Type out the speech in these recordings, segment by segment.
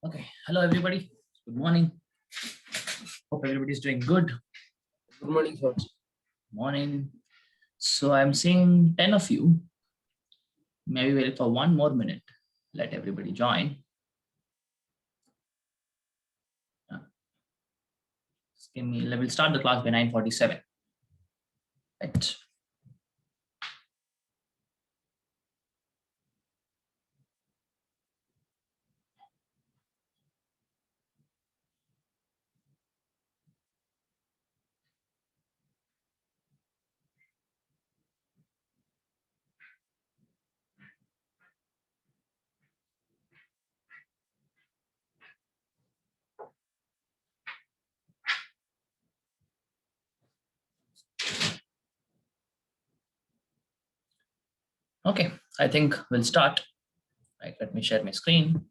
Okay, hello everybody. Good morning. Hope everybody's doing good. Good morning, sir. Morning. So I'm seeing 10 of you. Maybe wait for one more minute. Let everybody join. Just give me. We'll start the class by 9:47. Right. Okay, I think we'll start. Right. Let me share my screen.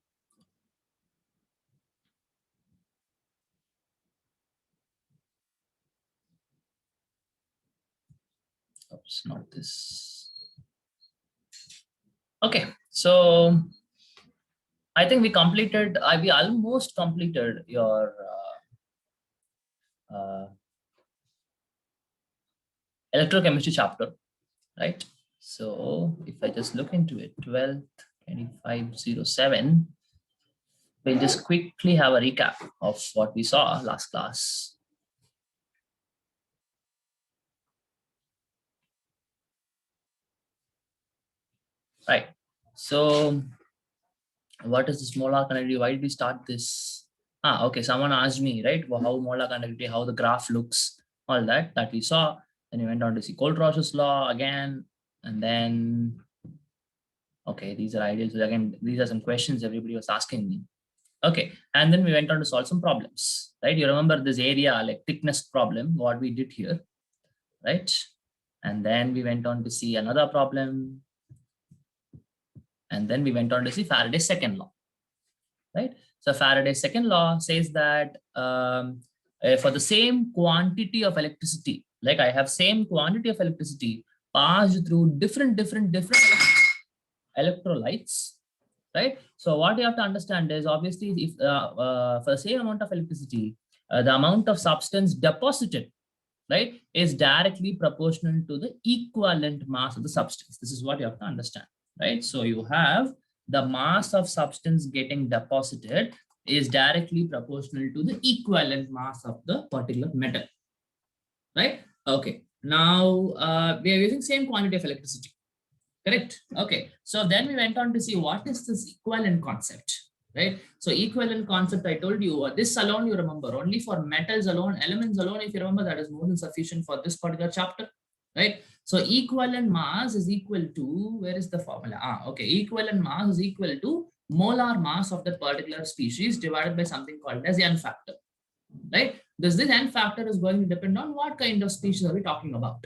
Oops, not this. Okay, so I think we almost completed your electrochemistry chapter, right? So if I just look into it, 12/25/07, we'll just quickly have a recap of what we saw last class. Right. So what is this molar conductivity? Why did we start this? Okay. Someone asked me, right? Well, how molar conductivity, how the graph looks, all that we saw. Then we went on to see Colt-Roche's law again. And then, okay, these are ideals. So again, these are some questions everybody was asking me. Okay, and then we went on to solve some problems, right? You remember this area, like thickness problem, what we did here, right? And then we went on to see another problem. And then we went on to see Faraday's second law, right? So Faraday's second law says that for the same quantity of electricity, like I have same quantity of electricity passed through different electrolytes, right? So what you have to understand is obviously if for the same amount of electricity, the amount of substance deposited, right, is directly proportional to the equivalent mass of the substance. This is what you have to understand, right? So you have the mass of substance getting deposited is directly proportional to the equivalent mass of the particular metal, right? Okay. Now we are using same quantity of electricity. Correct. Okay. So then we went on to see what is this equivalent concept, right? So equivalent concept, I told you, this alone you remember, only for metals alone, elements alone, if you remember, that is more than sufficient for this particular chapter, right? So equivalent mass is equal to, where is the formula? Okay. Equivalent mass is equal to molar mass of that particular species divided by something called as N factor, right? This N factor is going to depend on what kind of species are we talking about,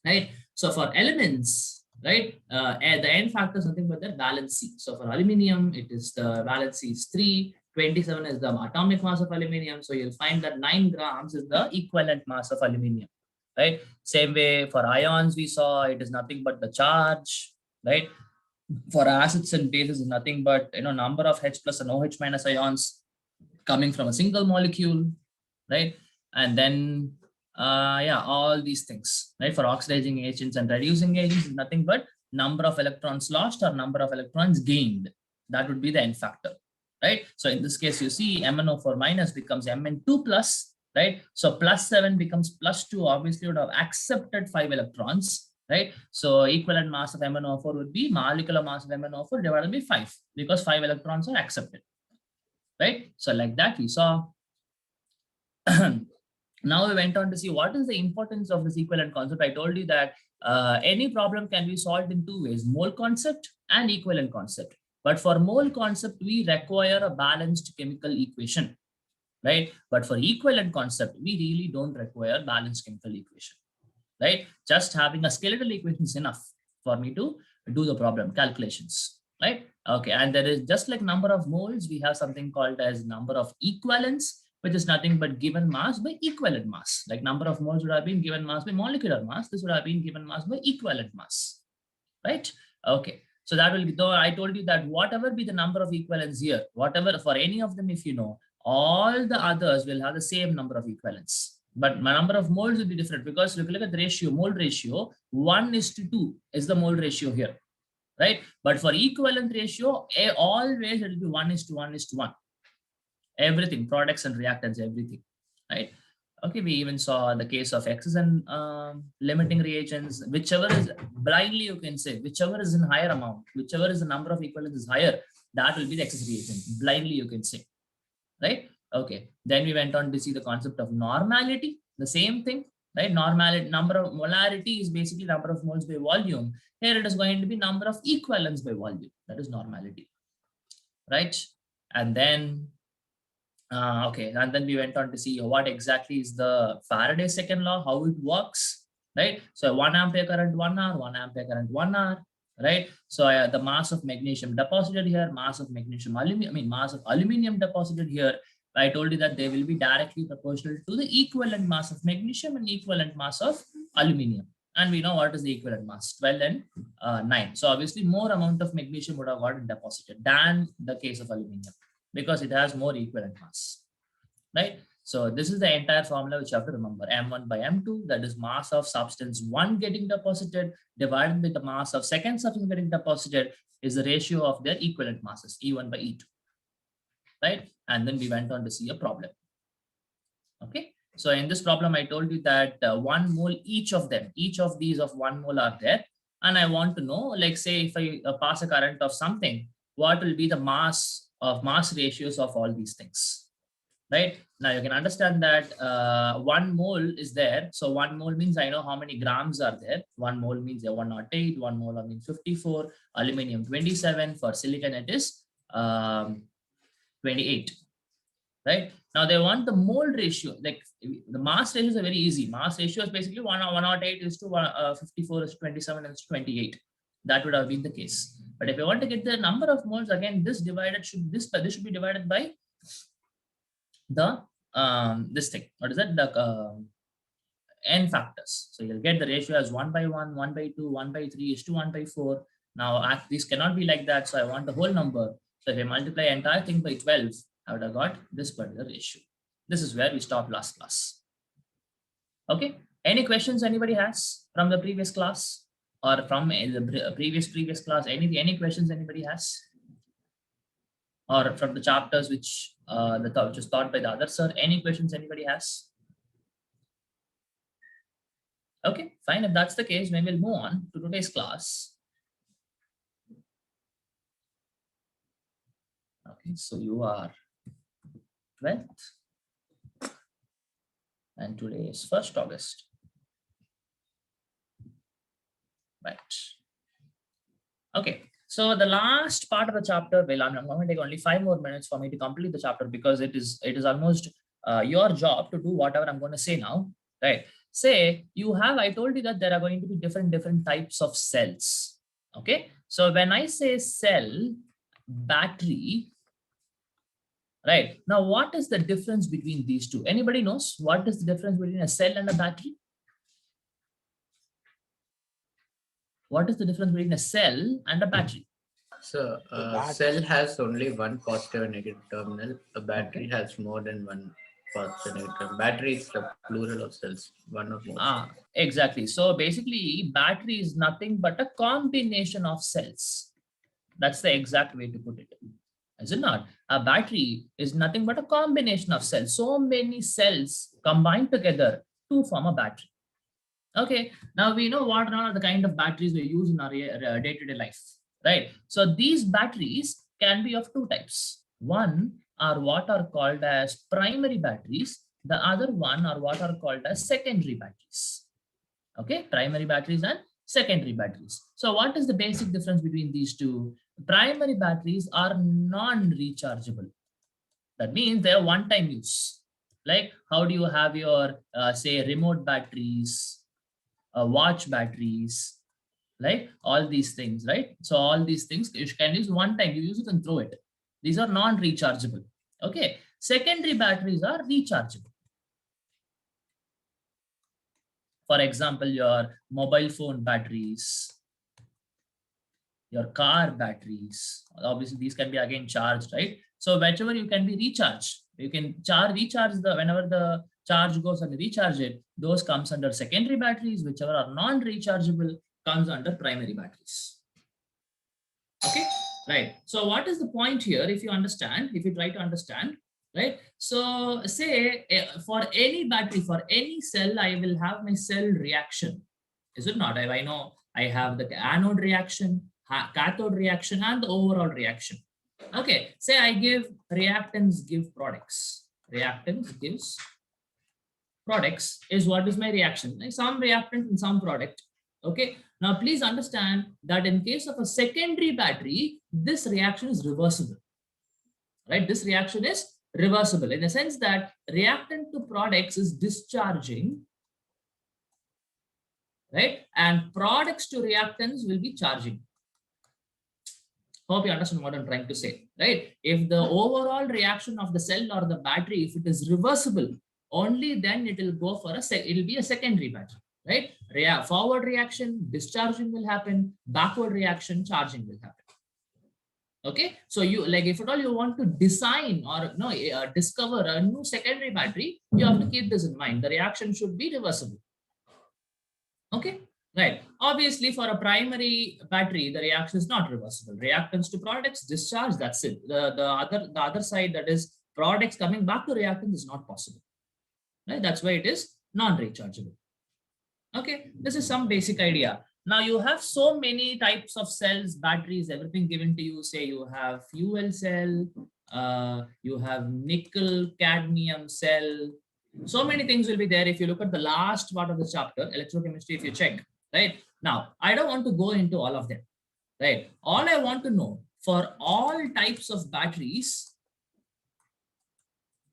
right? So for elements, right, the N factor is nothing but the valency. So for aluminium, it is the valency is 3, 27 is the atomic mass of aluminium. So you'll find that 9 grams is the equivalent mass of aluminium, right? Same way for ions, we saw it is nothing but the charge, right? For acids and bases is nothing but number of H plus and OH minus ions coming from a single molecule, right? And then yeah, all these things, right? For oxidizing agents and reducing agents is nothing but number of electrons lost or number of electrons gained. That would be the N factor, right? So in this case, you see MnO4 minus becomes Mn2 plus, right? So plus 7 becomes plus 2, obviously would have accepted 5 electrons, right? So equivalent mass of MnO4 would be molecular mass of MnO4 divided by 5 because 5 electrons are accepted, right? So like that we saw. Now we went on to see what is the importance of this equivalent concept. I told you that any problem can be solved in two ways, mole concept and equivalent concept. But for mole concept, we require a balanced chemical equation, right? But for equivalent concept, we really don't require balanced chemical equation, right? Just having a skeletal equation is enough for me to do the problem calculations, right? Okay, and there is just like number of moles, we have something called as number of equivalents, which is nothing but given mass by equivalent mass. Like number of moles would have been given mass by molecular mass. This would have been given mass by equivalent mass, right? Okay. So that will be, though I told you that whatever be the number of equivalents here, whatever for any of them, if you know, all the others will have the same number of equivalents. But my number of moles will be different because if you look at the ratio, mole ratio, 1:2 is the mole ratio here, right? But for equivalent ratio, always it will be 1:1:1. Everything, products and reactants, everything, right? Okay, we even saw the case of X's and limiting reagents, whichever is blindly, you can say, whichever is in higher amount, whichever is the number of equivalents is higher, that will be the excess reagent. Blindly, you can say, right? Okay, then we went on to see the concept of normality, the same thing, right? Normality, number of molarity is basically number of moles by volume. Here it is going to be number of equivalents by volume. That is normality, right? And then okay, and then we went on to see what exactly is the Faraday's second law, how it works, right? So 1 ampere current 1 hour, 1 ampere current 1 hour, right? So the mass of magnesium deposited here, mass of magnesium aluminum, mass of aluminum deposited here. I told you that they will be directly proportional to the equivalent mass of magnesium and equivalent mass of aluminum. And we know what is the equivalent mass, 12 and 9. So obviously more amount of magnesium would have gotten deposited than the case of aluminum, because it has more equivalent mass, right? So this is the entire formula which you have to remember. M1 by M2, that is mass of substance 1 getting deposited divided by the mass of second substance getting deposited is the ratio of their equivalent masses, E1 by E2, right? And then we went on to see a problem. Okay, so in this problem, I told you that 1 mole each of them, each of these of 1 mole are there. And I want to know, like say, if I pass a current of something, what will be the mass ratios of all these things, right? Now you can understand that 1 mole is there. So 1 mole means I know how many grams are there. 1 mole means 108, 1 mole means 54, aluminum 27, for silicon it is 28, right? Now they want the mole ratio. Like the mass ratios are very easy. Mass ratio is basically 108 is to 54 is 27 is 28. That would have been the case. But if you want to get the number of moles, again, this should be divided by the this thing. What is that? The n factors. So you'll get the ratio as 1 by 1, 1 by 2, 1 by 3 is to 1 by 4. Now these cannot be like that. So I want the whole number. So if I multiply entire thing by 12, I would have got this particular ratio. This is where we stopped last class. Okay. Any questions anybody has from the previous class or from the previous class? Any questions anybody has? Or from the chapters which which is taught by the other sir? Any questions anybody has? Okay, fine. If that's the case, then we'll move on to today's class. Okay, so you are 12th and today is 1st August. Right. Okay, so the last part of the chapter, well, I'm going to take only 5 more minutes for me to complete the chapter, because it is almost your job to do whatever I'm going to say now, right? Say you have, I told you that there are going to be different types of cells. Okay, so when I say cell, battery, right? Now, what is the difference between these two? Anybody knows what is the difference between a cell and a battery? What is the difference between a cell and a battery? So a cell has only one positive and negative terminal. A battery has more than one positive and negative terminal. Battery is the plural of cells, one of more. Exactly. So basically, battery is nothing but a combination of cells. That's the exact way to put it. Is it not? A battery is nothing but a combination of cells. So many cells combined together to form a battery. Okay, now we know what are the kind of batteries we use in our day-to-day life, right? So these batteries can be of 2 types. One are what are called as primary batteries. The other one are what are called as secondary batteries. Okay, primary batteries and secondary batteries. So what is the basic difference between these two? Primary batteries are non-rechargeable. That means they are one-time use. Like how do you have your say remote batteries, watch batteries, like all these things, right? So all these things you can use one time, you use it and throw it. These are non-rechargeable. Okay, secondary batteries are rechargeable. For example, your mobile phone batteries, your car batteries. Obviously, these can be again charged, right? So whichever you can be recharged, you can recharge the whenever the charge goes and recharge it. Those comes under secondary batteries. Whichever are non-rechargeable comes under primary batteries. Okay, right. So what is the point here? If you understand, if you try to understand, right? So say for any battery, for any cell, I will have my cell reaction. Is it not? I know I have the anode reaction, cathode reaction, and the overall reaction. Okay, say I give reactants give products. Reactants gives products is what is my reaction. Like some reactant and some product. Okay, now please understand that in case of a secondary battery, this reaction is reversible. Right, this reaction is reversible in the sense that reactant to products is discharging, right, and products to reactants will be charging. Hope you understand what I'm trying to say, right? If the overall reaction of the cell or the battery, if it is reversible, only then it will go for it will be a secondary battery, right? Forward reaction, discharging will happen. Backward reaction, charging will happen. Okay, so you like if at all you want to design or discover a new secondary battery, you have to keep this in mind. The reaction should be reversible. Okay, right. Obviously, for a primary battery, the reaction is not reversible. Reactants to products, discharge, that's it. The other side, that is products coming back to reactants, is not possible. Right? That's why it is non-rechargeable. Okay, this is some basic idea. Now you have so many types of cells, batteries, everything given to you. Say you have fuel cell, you have nickel cadmium cell. So many things will be there. If you look at the last part of the chapter, electrochemistry, if you check, right? Now, I don't want to go into all of them, right? All I want to know, for all types of batteries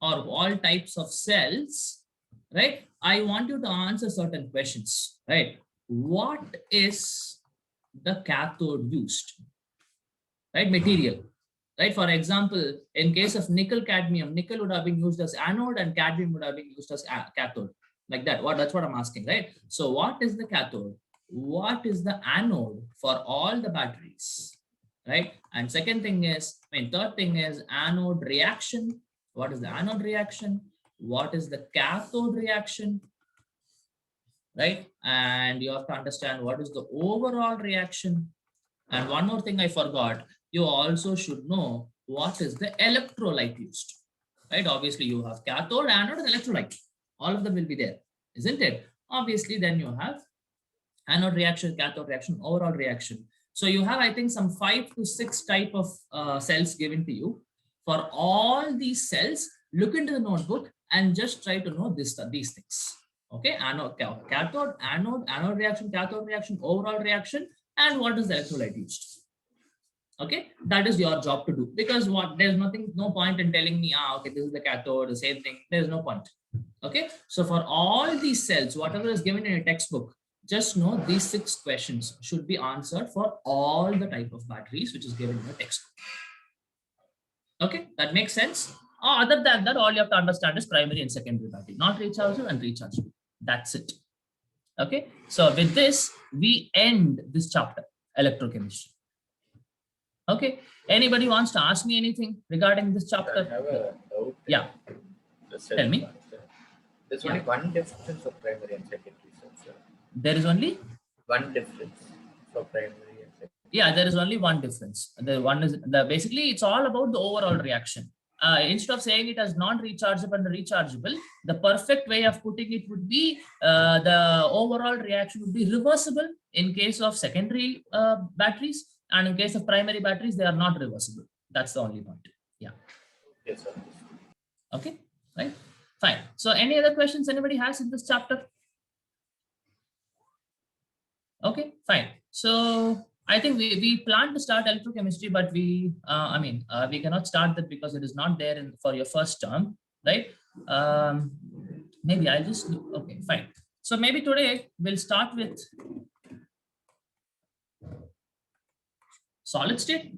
or all types of cells, right? I want you to answer certain questions, right? What is the cathode used, right? Material, right? For example, in case of nickel cadmium, nickel would have been used as anode and cadmium would have been used as cathode, like that. That's what I'm asking, right? So what is the cathode? What is the anode for all the batteries, right? And second thing is, third thing is anode reaction. What is the anode reaction? What is the cathode reaction? Right? And you have to understand what is the overall reaction. And one more thing I forgot, you also should know what is the electrolyte used, right? Obviously you have cathode, anode, and electrolyte. All of them will be there, isn't it? Obviously then you have anode reaction, cathode reaction, overall reaction. So you have, I think, some 5 to 6 type of cells given to you. For all these cells, look into the notebook and just try to know these things. Okay, cathode, anode reaction, cathode reaction, overall reaction, and what is the electrolyte used. Okay, that is your job to do, because there's no point in telling me, okay, this is the cathode, the same thing. There's no point. Okay, so for all these cells, whatever is given in a textbook, just know these 6 questions should be answered for all the type of batteries which is given in a textbook. Okay, that makes sense. Other than that, all you have to understand is primary and secondary battery, not rechargeable and rechargeable. That's it. Okay, so with this, we end this chapter, electrochemistry. Okay, anybody wants to ask me anything regarding this chapter? I have a doubt. Yeah, tell me. There's only one difference of primary and secondary cells. There is only one difference for primary and secondary. Yeah, there is only one difference. The one is basically it's all about the overall reaction. Instead of saying it as non-rechargeable and rechargeable, the perfect way of putting it would be the overall reaction would be reversible in case of secondary batteries, and in case of primary batteries, they are not reversible. That's the only point. Yeah. Yes, sir. Okay, right? Fine. So any other questions anybody has in this chapter? Okay, fine. So I think we plan to start electrochemistry, but we cannot start that because it is not there for your first term, right? Maybe I'll just, okay, fine. So maybe today we'll start with solid state.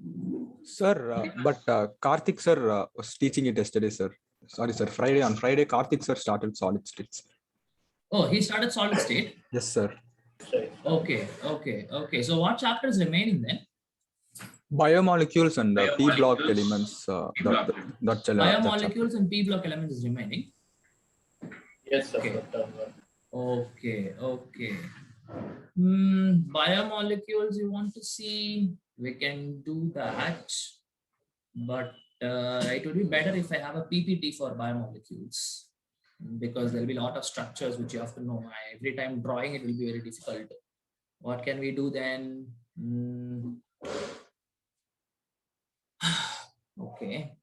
Sir, but Karthik sir was teaching it yesterday, sir. Sorry, sir. On Friday, Karthik sir started solid states. Oh, he started solid state? Yes, sir. Okay. So what chapter is remaining then? Biomolecules and P block elements. That chapter. Biomolecules and P block elements is remaining. Yes, sir. Okay. for term one. Okay. Biomolecules you want to see, we can do that, but it would be better if I have a PPT for biomolecules, because there will be a lot of structures which you have to know. Every time drawing it will be very difficult. What can we do then? Okay.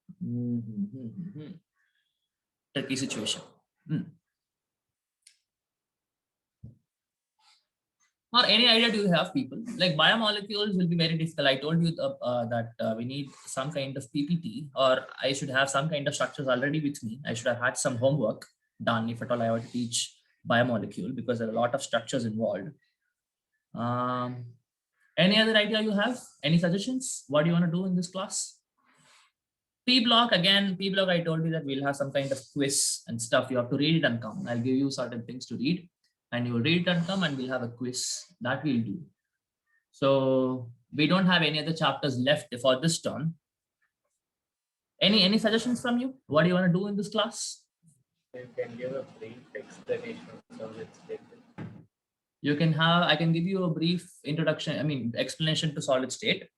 Tricky situation. Or any idea do you have, people? Like biomolecules will be very difficult. I told you that we need some kind of PPT, or I should have some kind of structures already with me. I should have had some homework done if at all I were to teach biomolecule, because there are a lot of structures involved. Any other idea you have? Any suggestions? What do you want to do in this class? P block, again, P block, I told you that we'll have some kind of quiz and stuff. You have to read it and come. I'll give you certain things to read, and you'll read it and come, and we'll have a quiz. That we'll do. So we don't have any other chapters left for this term. Any suggestions from you? What do you want to do in this class? You can give a brief explanation of solid state. You can have, I can give you a brief introduction, explanation to solid state.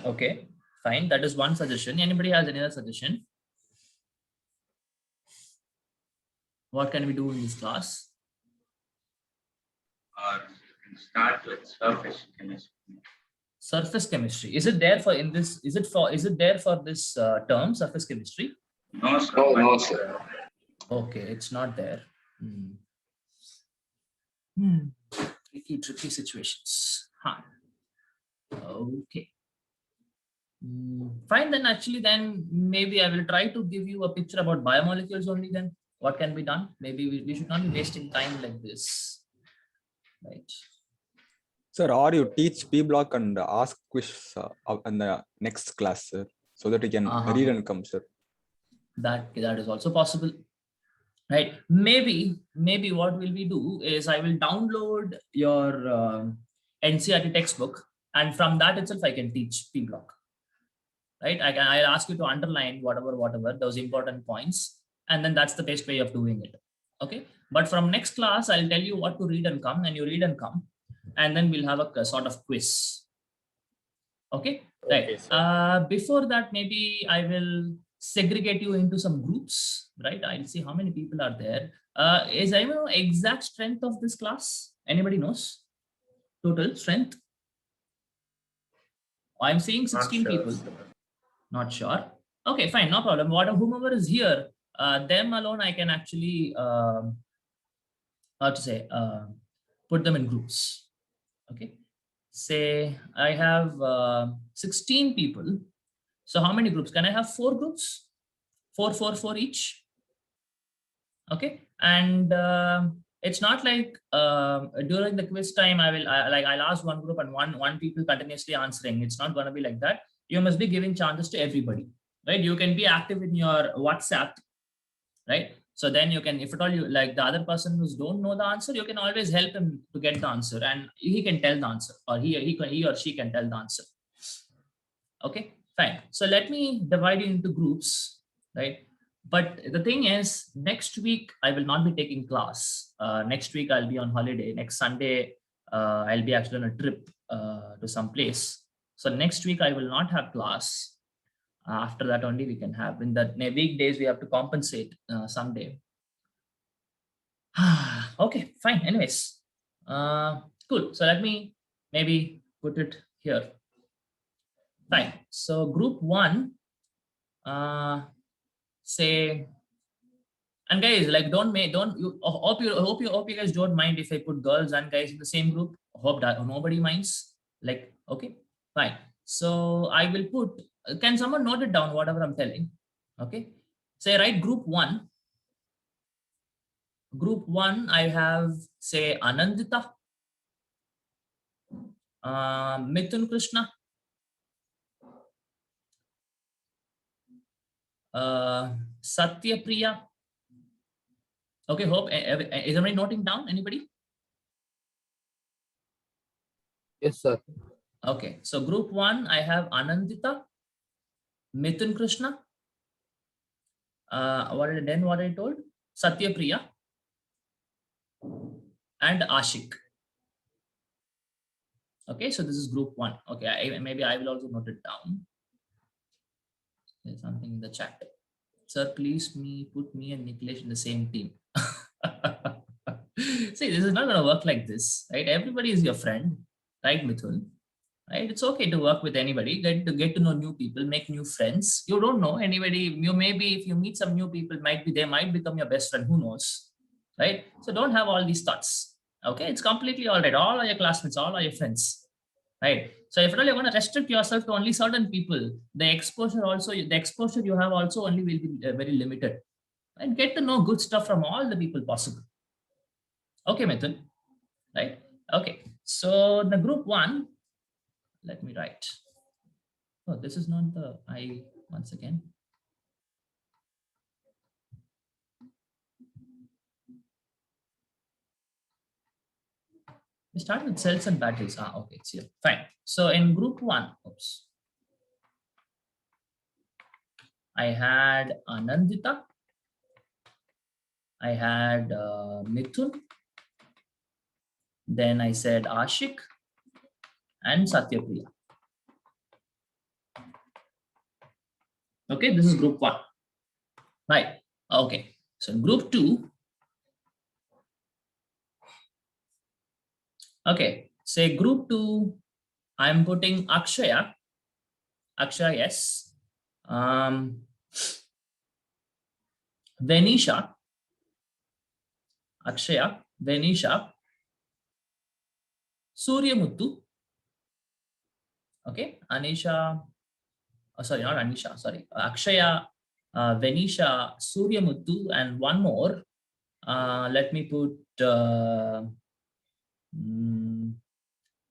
Okay, fine. That is one suggestion. Anybody has any other suggestion? What can we do in this class? Or you can start with surface chemistry. Surface chemistry. Is it there for in this? Is it there for this term, surface chemistry? No, sir. No, sir. Okay, it's not there. Tricky situations. Okay. Fine, then actually then maybe I will try to give you a picture about biomolecules only then. What can be done? Maybe we should not be wasting time like this. Right. Sir, or you teach P block and ask quiz in the next class, sir, so that you can read and come, sir. That is also possible. Right. Maybe what will we do is I will download your NCERT textbook, and from that itself I can teach P block. Right. I'll ask you to underline whatever those important points, and then that's the best way of doing it. Okay. But from next class, I'll tell you what to read and come, and you read and come, and then we'll have a sort of quiz. Okay. Right. Okay, before that, maybe I will segregate you into some groups, right? I'll see how many people are there. Is anyone know exact strength of this class? Anybody knows? Total strength? I'm seeing 16 people. Not sure. Okay, fine, no problem. Whomever is here, them alone I can actually put them in groups. Okay. Say I have 16 people. So how many groups? Can I have 4 groups? 4 each. Okay. And it's not like during the quiz time I'll ask one group and one people continuously answering. It's not going to be like that. You must be giving chances to everybody, right? You can be active in your WhatsApp, right? So then you can, if at all you like the other person who don't know the answer, you can always help him to get the answer, and he can tell the answer, or he or she can tell the answer. Okay, fine. So let me divide you into groups, right? But the thing is, next week I will not be taking class. Next week I'll be on holiday. Next Sunday I'll be actually on a trip to some place. So next week I will not have class. After that only we can have. In the weekdays we have to compensate someday. Okay, fine. Anyways, cool. So let me maybe put it here. Fine. So group 1, say, and guys, like hope you guys don't mind if I put girls and guys in the same group. Hope that nobody minds. Like, okay, fine. So I will put. Can someone note it down, whatever I'm telling? Okay. Say write group 1. Group 1, I have, say, Anandita, Mithun Krishna, Satya Priya. Okay, hope, is somebody noting down? Anybody? Yes, sir. Okay, so group 1, I have Anandita, Mithun Krishna, what I told? Satya Priya and Ashik. Okay, so this is group 1. Okay, maybe I will also note it down. There's something in the chat. Sir, please put me and Niklesh in the same team. See, this is not going to work like this, right? Everybody is your friend, right, Mithun? Right? It's okay to work with anybody, get to know new people, make new friends. You don't know anybody. You maybe if you meet some new people, they might become your best friend. Who knows, right? So don't have all these thoughts. Okay, it's completely all right. All are your classmates, all are your friends, right? So if you're going to restrict yourself to only certain people, the exposure you have also only will be very limited. And get to know good stuff from all the people possible. Okay, Mithun, right? Okay, so the group 1, let me write. Oh, this is not the once again. We start with cells and batteries. Okay, it's here. Fine. So in group 1, oops, I had Anandita, I had Mithun, then I said Ashik and Satya Priya. Okay, this is group 1. Right. Okay. So group 2. Okay. Say group 2, I'm putting Akshaya. Akshaya, yes. Venisha. Akshaya, Venisha. Suryamuthu. Okay. Anisha. Oh, sorry, not Anisha. Sorry. Akshaya, Venisha, Suryamuthu, and one more. Let me put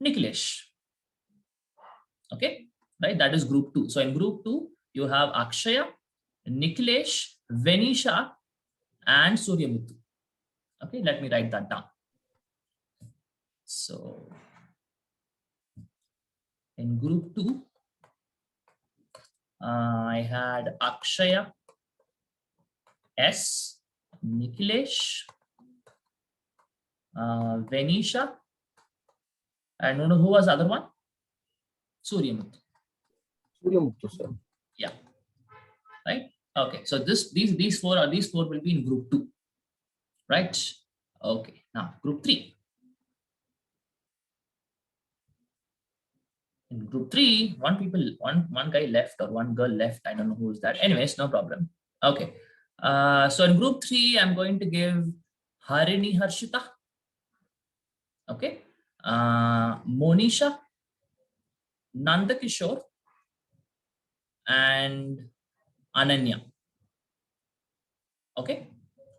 Niklesh. Okay, right? That is group 2. So in group 2, you have Akshaya, Niklesh, Venisha, and Suryamuthu. Okay, let me write that down. So in group 2, I had Akshaya, S, Niklesh, Venisha, and who was the other one? Suryamuthu. Suryamuthu, sir. Yeah. Right. Okay. So these four will be in group 2. Right. Okay. Now group 3. In group 3, one guy left or one girl left. I don't know who is that. Anyways, no problem. Okay. So in group 3, I'm going to give Harini Harshita. Okay. Monisha, Nanda Kishore, and Ananya. Okay.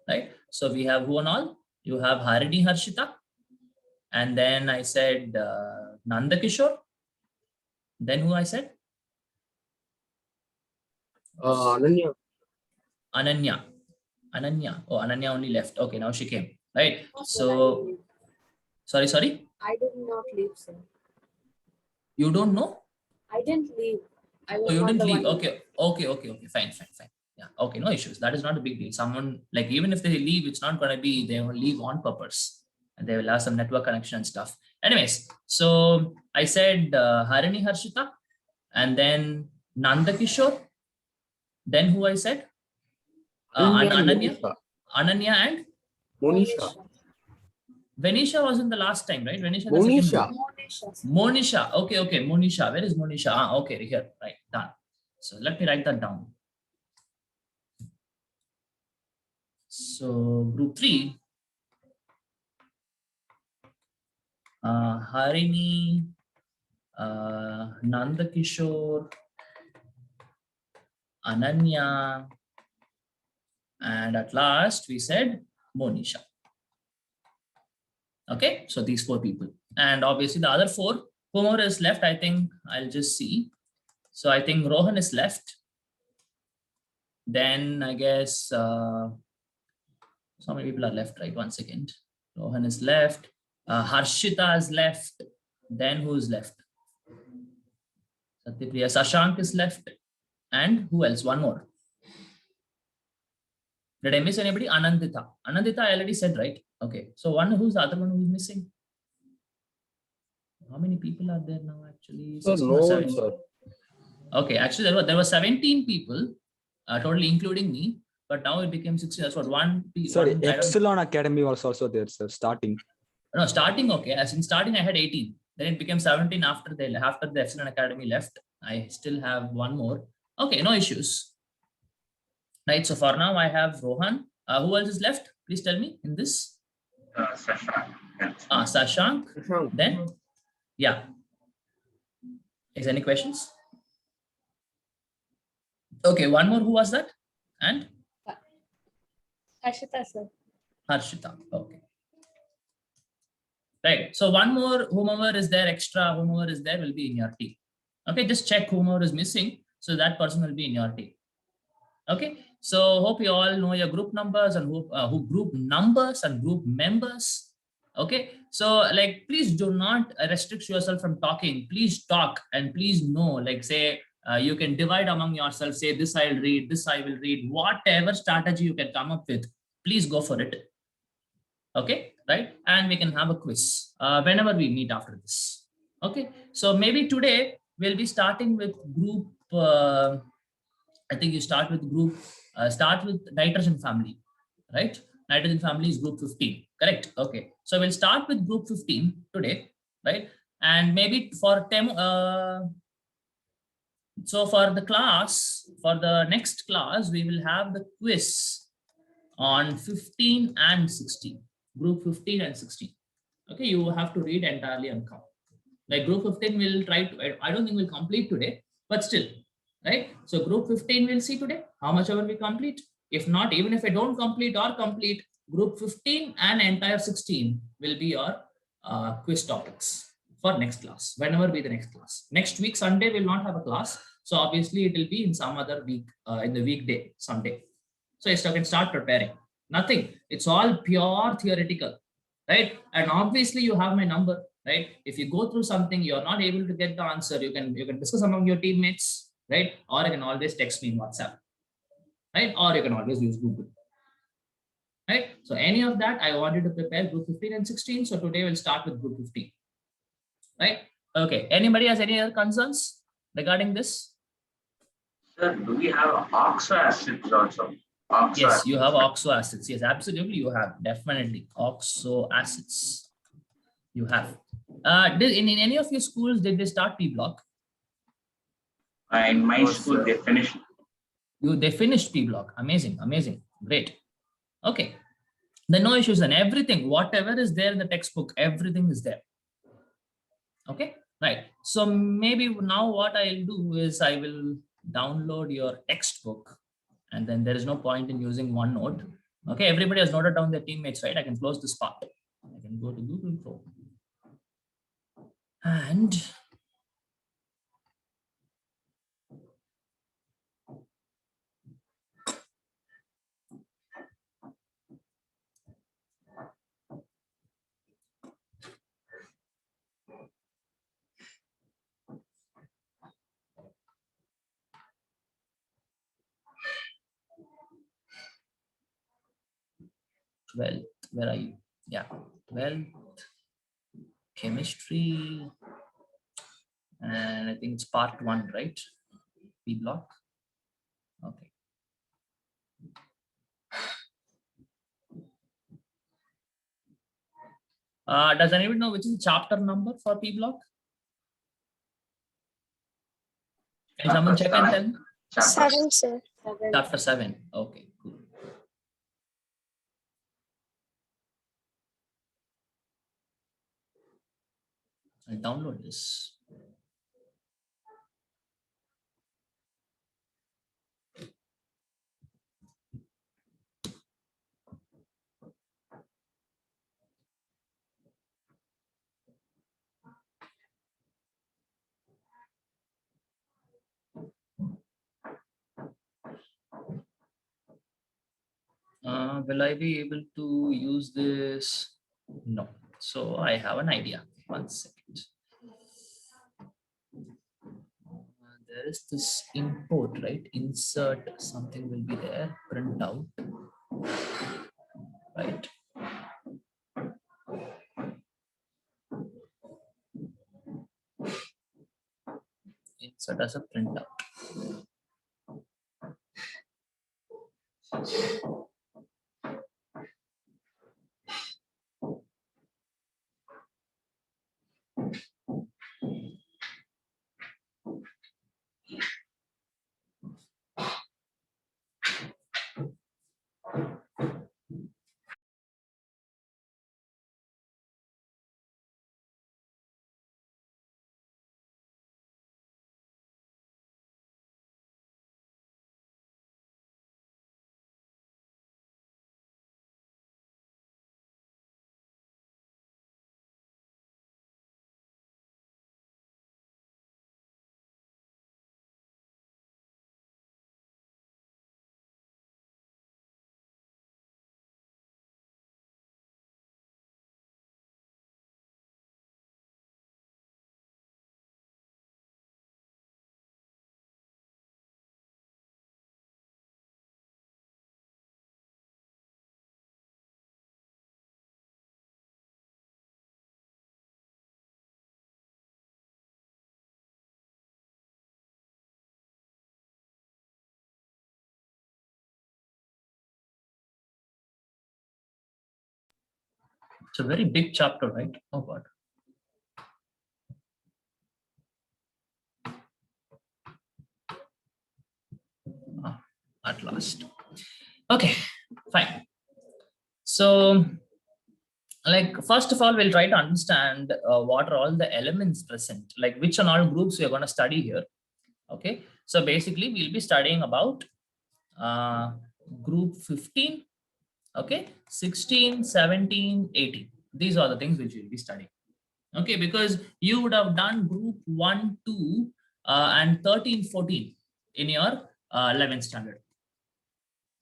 Right. So we have who and all? You have Harini Harshita. And then I said Nanda Kishore. Then who I said? Ananya. Ananya. Ananya. Oh, Ananya only left. Okay, now she came. Right. So, sorry. I did not leave, sir. You don't know? I didn't leave. I was Oh, you not didn't the leave. one. Okay. Fine. Yeah. Okay, no issues. That is not a big deal. Someone, like, even if they leave, it's not going to be, they will leave on purpose. And they will have some network connection and stuff. Anyways, so I said Harini Harshita, and then Nanda Kishore. Then who I said? Ananya and Monisha. Venisha was in the last time, right? Venisha. Monisha. Okay. Monisha. Where is Monisha? Okay, here. Right. Done. So let me write that down. So group 3. Harini, Nanda Kishore, Ananya, and at last we said Monisha. Okay, so these 4 people, and obviously the other 4, whomever is left, I think I'll just see. So I think Rohan is left. Then I guess so many people are left, right? 1 second. Rohan is left. Harshita is left. Then who's left? Satyapriya. Sashank is left. And who else? One more. Did I miss anybody? Anandita. Anandita, I already said, right? Okay. So who's the other one who's missing? How many people are there now actually? Sir, 16 no or one, 17? sir. Okay, actually there were 17 people, totally including me, but now it became 16. That's what Sorry, I don't- Epsilon Academy was also there, sir, starting. No, starting, okay. As in starting, I had 18. Then it became 17 after the Epsilon Academy left. I still have one more. Okay, no issues. Right. So for now, I have Rohan. Who else is left? Please tell me in this. Sashank. Sashank. Shashank. Then, yeah. Is any questions? Okay, one more. Who was that? And Ashita, sir. Harshita. Okay. Right. So one more, whomever is there extra, whomever is there will be in your team. Okay, just check whomever is missing. So that person will be in your team. Okay. So hope you all know your group numbers and who group numbers and group members. Okay. So like, please do not restrict yourself from talking. Please talk and please know, like say, you can divide among yourself, say this I'll read, this I will read, whatever strategy you can come up with, please go for it. Okay, right? And we can have a quiz whenever we meet after this. Okay, so maybe today we'll be starting with group, I think you start with group, start with nitrogen family, right? Nitrogen family is group 15, correct? Okay, so we'll start with group 15 today, right? And maybe for so for the class, for the next class, we will have the quiz on 15 and 16, group 15 and 16. Okay, you have to read entirely and count. Like group 15 will try to, I don't think we'll complete today, but still, right? So group 15 we'll see today, how much ever we complete. If not, even if I don't complete or complete, group 15 and entire 16 will be your quiz topics for next class, whenever be the next class. Next week, Sunday, will not have a class. So obviously it will be in some other week, in the weekday, Sunday. So you can start preparing. Nothing. It's all pure theoretical, right? And obviously you have my number, right? If you go through something, you're not able to get the answer, you can discuss among your teammates, right? Or you can always text me in WhatsApp, right? Or you can always use Google, right? So any of that, I wanted to prepare group 15 and 16. So today we'll start with group 15, right? Okay. Anybody has any other concerns regarding this? Sir, do we have oxo acids also? Oxo Yes, acids. you have oxo acids. Yes, absolutely. You have definitely oxo acids. You have. Did in any of your schools did they start P block? In my No, school, sir. they finished. They finished P block. Amazing, amazing, great. Okay, then no issues. And everything, whatever is there in the textbook, everything is there. Okay, right. So maybe now what I'll do is I will download your textbook, and then there is no point in using OneNote. Okay, everybody has noted down their teammates, right? I can close this part. I can go to Google Chrome. And well, where are you? Yeah, 12th chemistry, and I think it's part 1, right? P block. Okay. Does anybody know which is the chapter number for P block? Can someone check and tell me? Chapter 7, sir. 7. Chapter 7. Okay, cool. I'll download this. Will I be able to use this? No. So I have an idea. 1 second. there is this import, right? Insert something will be there, print out, right? Insert as a printout. It's a very big chapter, right? Oh God. At last. Okay, fine. So, like, first of all, we'll try to understand what are all the elements present, like which and all groups we are going to study here. Okay, so basically, we'll be studying about group 15, okay, 16, 17, 18. These are the things which we'll be studying. Okay, because you would have done group 1, 2, and 13, 14 in your 11th standard,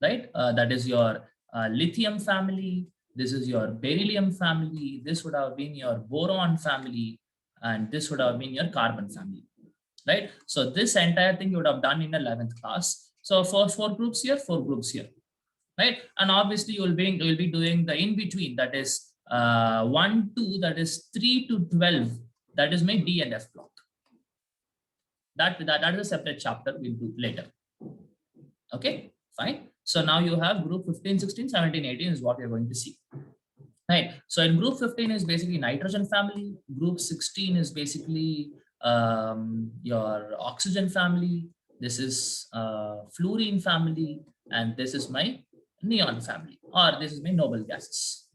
right? That is your lithium family. This is your beryllium family. This would have been your boron family. And this would have been your carbon family, right? So this entire thing you would have done in 11th class. So for 4 groups here, 4 groups here, right? And obviously you will be doing the in between, that is 1, 2, that is 3 to 12. That is my D and F block. That is a separate chapter we'll do later. Okay, fine. So now you have group 15, 16, 17, 18 is what we are going to see. Right. So in group 15 is basically nitrogen family. Group 16 is basically your oxygen family. This is fluorine family. And this is my neon family, or this is my noble gases.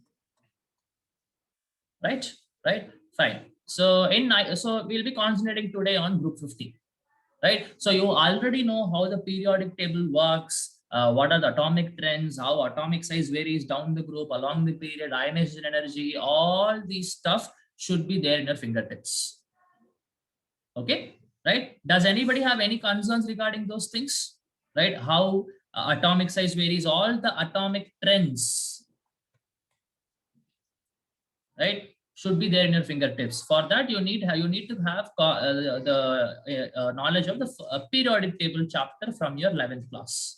Right. Right. Fine. So so we'll be concentrating today on group 15. Right. So you already know how the periodic table works. What are the atomic trends, how atomic size varies down the group, along the period, ionization energy, all these stuff should be there in your fingertips. Okay, right? Does anybody have any concerns regarding those things? Right? How atomic size varies, all the atomic trends, right, should be there in your fingertips. For that, you need to have the knowledge of the periodic table chapter from your 11th class.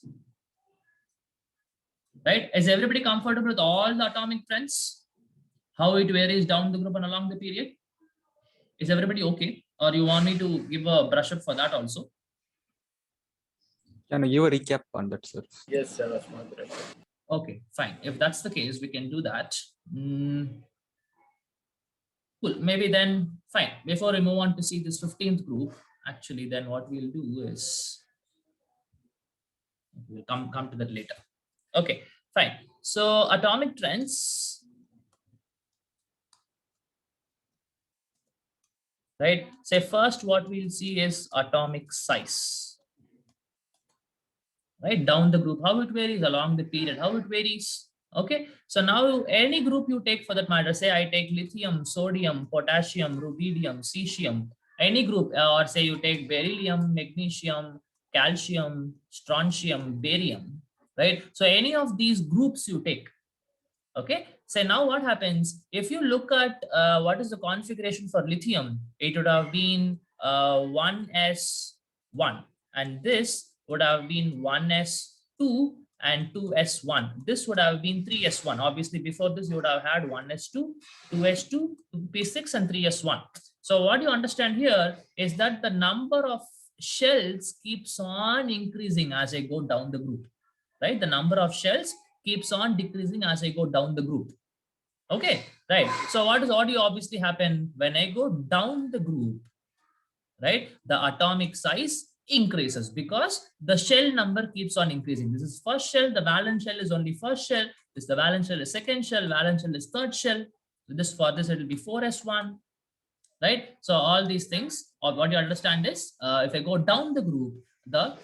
Right? Is everybody comfortable with all the atomic trends? How it varies down the group and along the period? Is everybody okay? Or you want me to give a brush up for that also? Can you give a recap on that, sir? Yes, sir. Was my correct. Okay, fine. If that's the case, we can do that. Cool. Maybe then, fine. Before we move on to see this 15th group, actually, then what we'll do is we'll come to that later. Okay, fine. So atomic trends, right? Say first what we'll see is atomic size, right? Down the group, how it varies along the period, how it varies. Okay, so now any group you take for that matter, say I take lithium, sodium, potassium, rubidium, cesium, any group, or say you take beryllium, magnesium, calcium, strontium, barium, right? So any of these groups you take, okay? So now what happens, if you look at what is the configuration for lithium, it would have been 1s, 1. And this would have been 1s2 and 2s1. This would have been 3s1. Obviously, before this, you would have had 1s2, 2s2, 2p6, and 3s1. So what you understand here is that the number of shells keeps on increasing as I go down the group, right? The number of shells keeps on decreasing as I go down the group. Okay, right. So what do obviously happen when I go down the group, right? The atomic size increases because the shell number keeps on increasing. This is first shell, the valence shell is only first shell. This the valence shell is second shell, valence shell is third shell. So this for this it will be 4s1, right? So all these things, or what you understand is, if I go down the group, the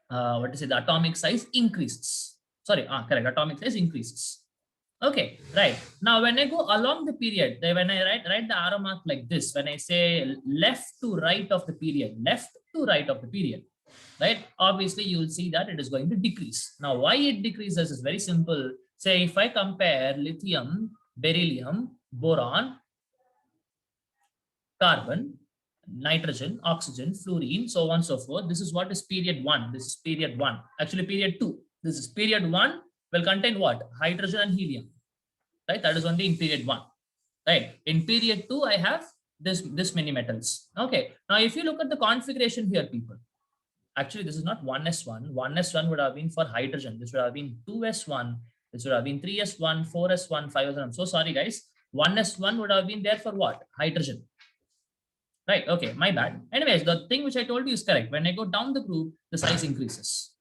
the atomic size increases. Sorry, correct. Atomic size increases. Okay, right. Now, when I go along the period, when I write the arrow mark like this, when I say left to right of the period, right? Obviously, you will see that it is going to decrease. Now, why it decreases is very simple. Say, if I compare lithium, beryllium, boron, carbon, nitrogen, oxygen, fluorine, so on and so forth. This is what is period 1. This is period 1. Actually, period 2. This is period 1 will contain what? Hydrogen and helium. Right? That is only in period 1. Right? In period 2, I have this many metals. Okay. Now, if you look at the configuration here, people, actually, this is not 1s1. 1s1 would have been for hydrogen. This would have been 2s1. This would have been 3s1, 4s1, 5s1. I'm so sorry, guys. 1s1 would have been there for what? Hydrogen. Right. Okay. My bad. Anyways, the thing which I told you is correct. When I go down the group, the size increases.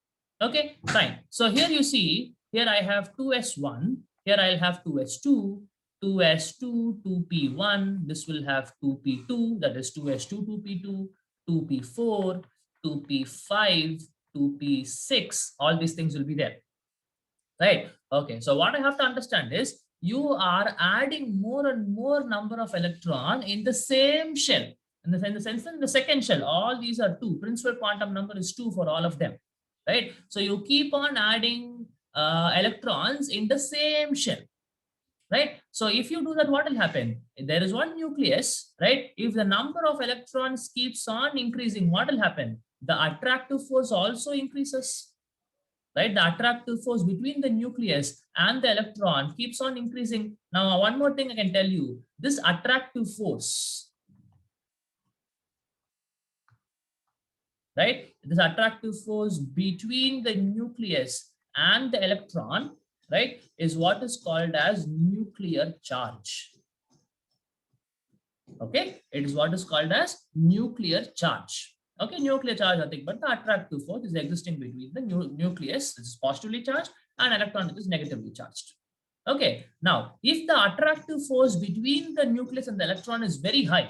Okay. Fine. So here you see, here I have 2s1. Here I'll have 2s2, 2s2, 2p1. This will have 2p2. That is 2s2, 2p2, 2p4, 2p5, 2p6. All these things will be there. Right. Okay. So what I have to understand is you are adding more and more number of electron in the same shell. In the second shell, all these are 2. Principal quantum number is 2 for all of them, right? So you keep on adding electrons in the same shell, right? So if you do that, what will happen? There is one nucleus, right? If the number of electrons keeps on increasing, what will happen? The attractive force also increases, right? The attractive force between the nucleus and the electron keeps on increasing. Now, one more thing I can tell you, this attractive force, right? This attractive force between the nucleus and the electron, right, is what is called as nuclear charge. Okay, it is what is called as nuclear charge. Okay, nuclear charge, I think, but the attractive force is existing between the nucleus, which is positively charged, and electron, which is negatively charged. Okay, now, if the attractive force between the nucleus and the electron is very high,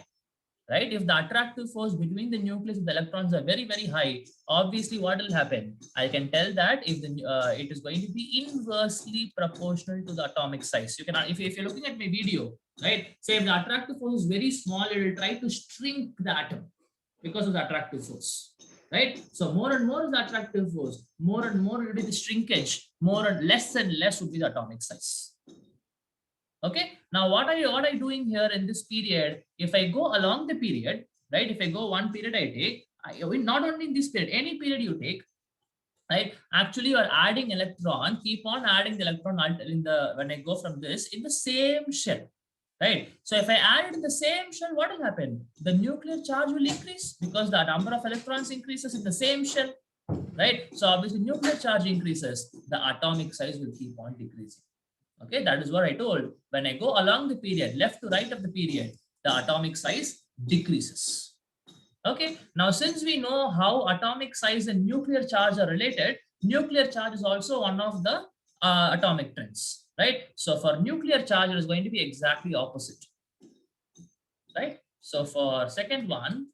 right? If the attractive force between the nucleus and the electrons are very, very high, obviously what will happen? I can tell that if it is going to be inversely proportional to the atomic size. You can, if you're looking at my video, right? Say if the attractive force is very small, it will try to shrink the atom because of the attractive force, right? So more and more is the attractive force, more and more it will be the shrinkage, more and less would be the atomic size. Okay, now what are you doing here in this period? If I go along the period, right? If I go one period I take, not only in this period, any period you take, right? Actually, you are adding electron, keep on adding the electron when I go from this in the same shell, right? So if I add it in the same shell, what will happen? The nuclear charge will increase because the number of electrons increases in the same shell, right? So obviously nuclear charge increases, the atomic size will keep on decreasing. Okay, that is what I told. When I go along the period, left to right of the period, the atomic size decreases. Okay, now since we know how atomic size and nuclear charge are related, nuclear charge is also one of the atomic trends, right? So for nuclear charge, it is going to be exactly opposite, right? So for second one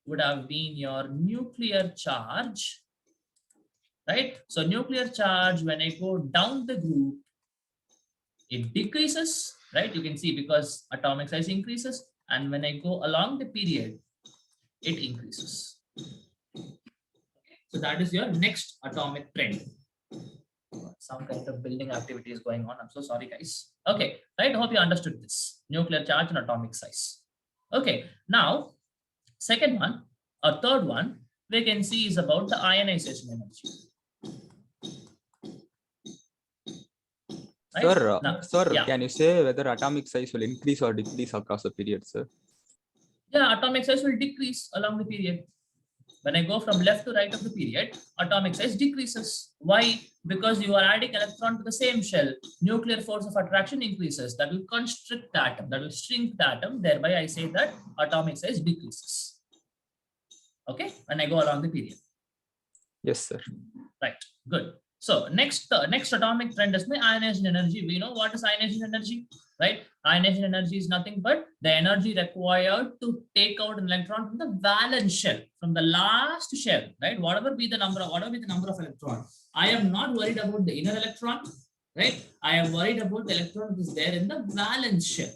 would have been your nuclear charge, right? So nuclear charge, when I go down the group, it decreases, right? You can see because atomic size increases, and when I go along the period, it increases. Okay. So that is your next atomic trend. Some kind of building activity is going on. I'm so sorry, guys. Okay, right? I hope you understood this. Nuclear charge and atomic size. Okay, now, second one, or third one, we can see is about the ionization energy. Right? Sir, sir, yeah. can you say whether atomic size will increase or decrease across the period, sir? Yeah, atomic size will decrease along the period. When I go from left to right of the period, atomic size decreases. Why? Because you are adding electron to the same shell. Nuclear force of attraction increases. That will constrict the atom. That will shrink the atom. Thereby, I say that atomic size decreases. Okay, when I go along the period. Yes, sir. Right. Good. So next atomic trend is the ionization energy. We know what is ionization energy, right? Ionization energy is nothing but the energy required to take out an electron from the valence shell, from the last shell, right? Whatever be the number of electrons. I am not worried about the inner electron, right? I am worried about the electron that is there in the valence shell,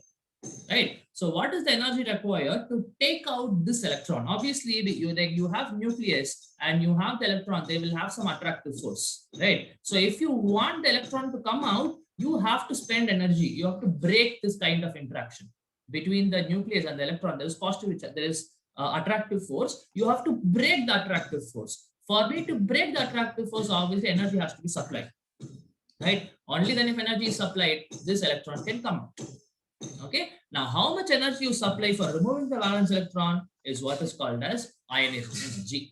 right? So what is the energy required to take out this electron? Obviously, you have nucleus and you have the electron, they will have some attractive force, right? So if you want the electron to come out, you have to spend energy. You have to break this kind of interaction between the nucleus and the electron. There is positive, there is attractive force. You have to break the attractive force. For me to break the attractive force, obviously energy has to be supplied, right? Only then if energy is supplied, this electron can come out. Okay, now how much energy you supply for removing the valence electron is what is called as ionization energy.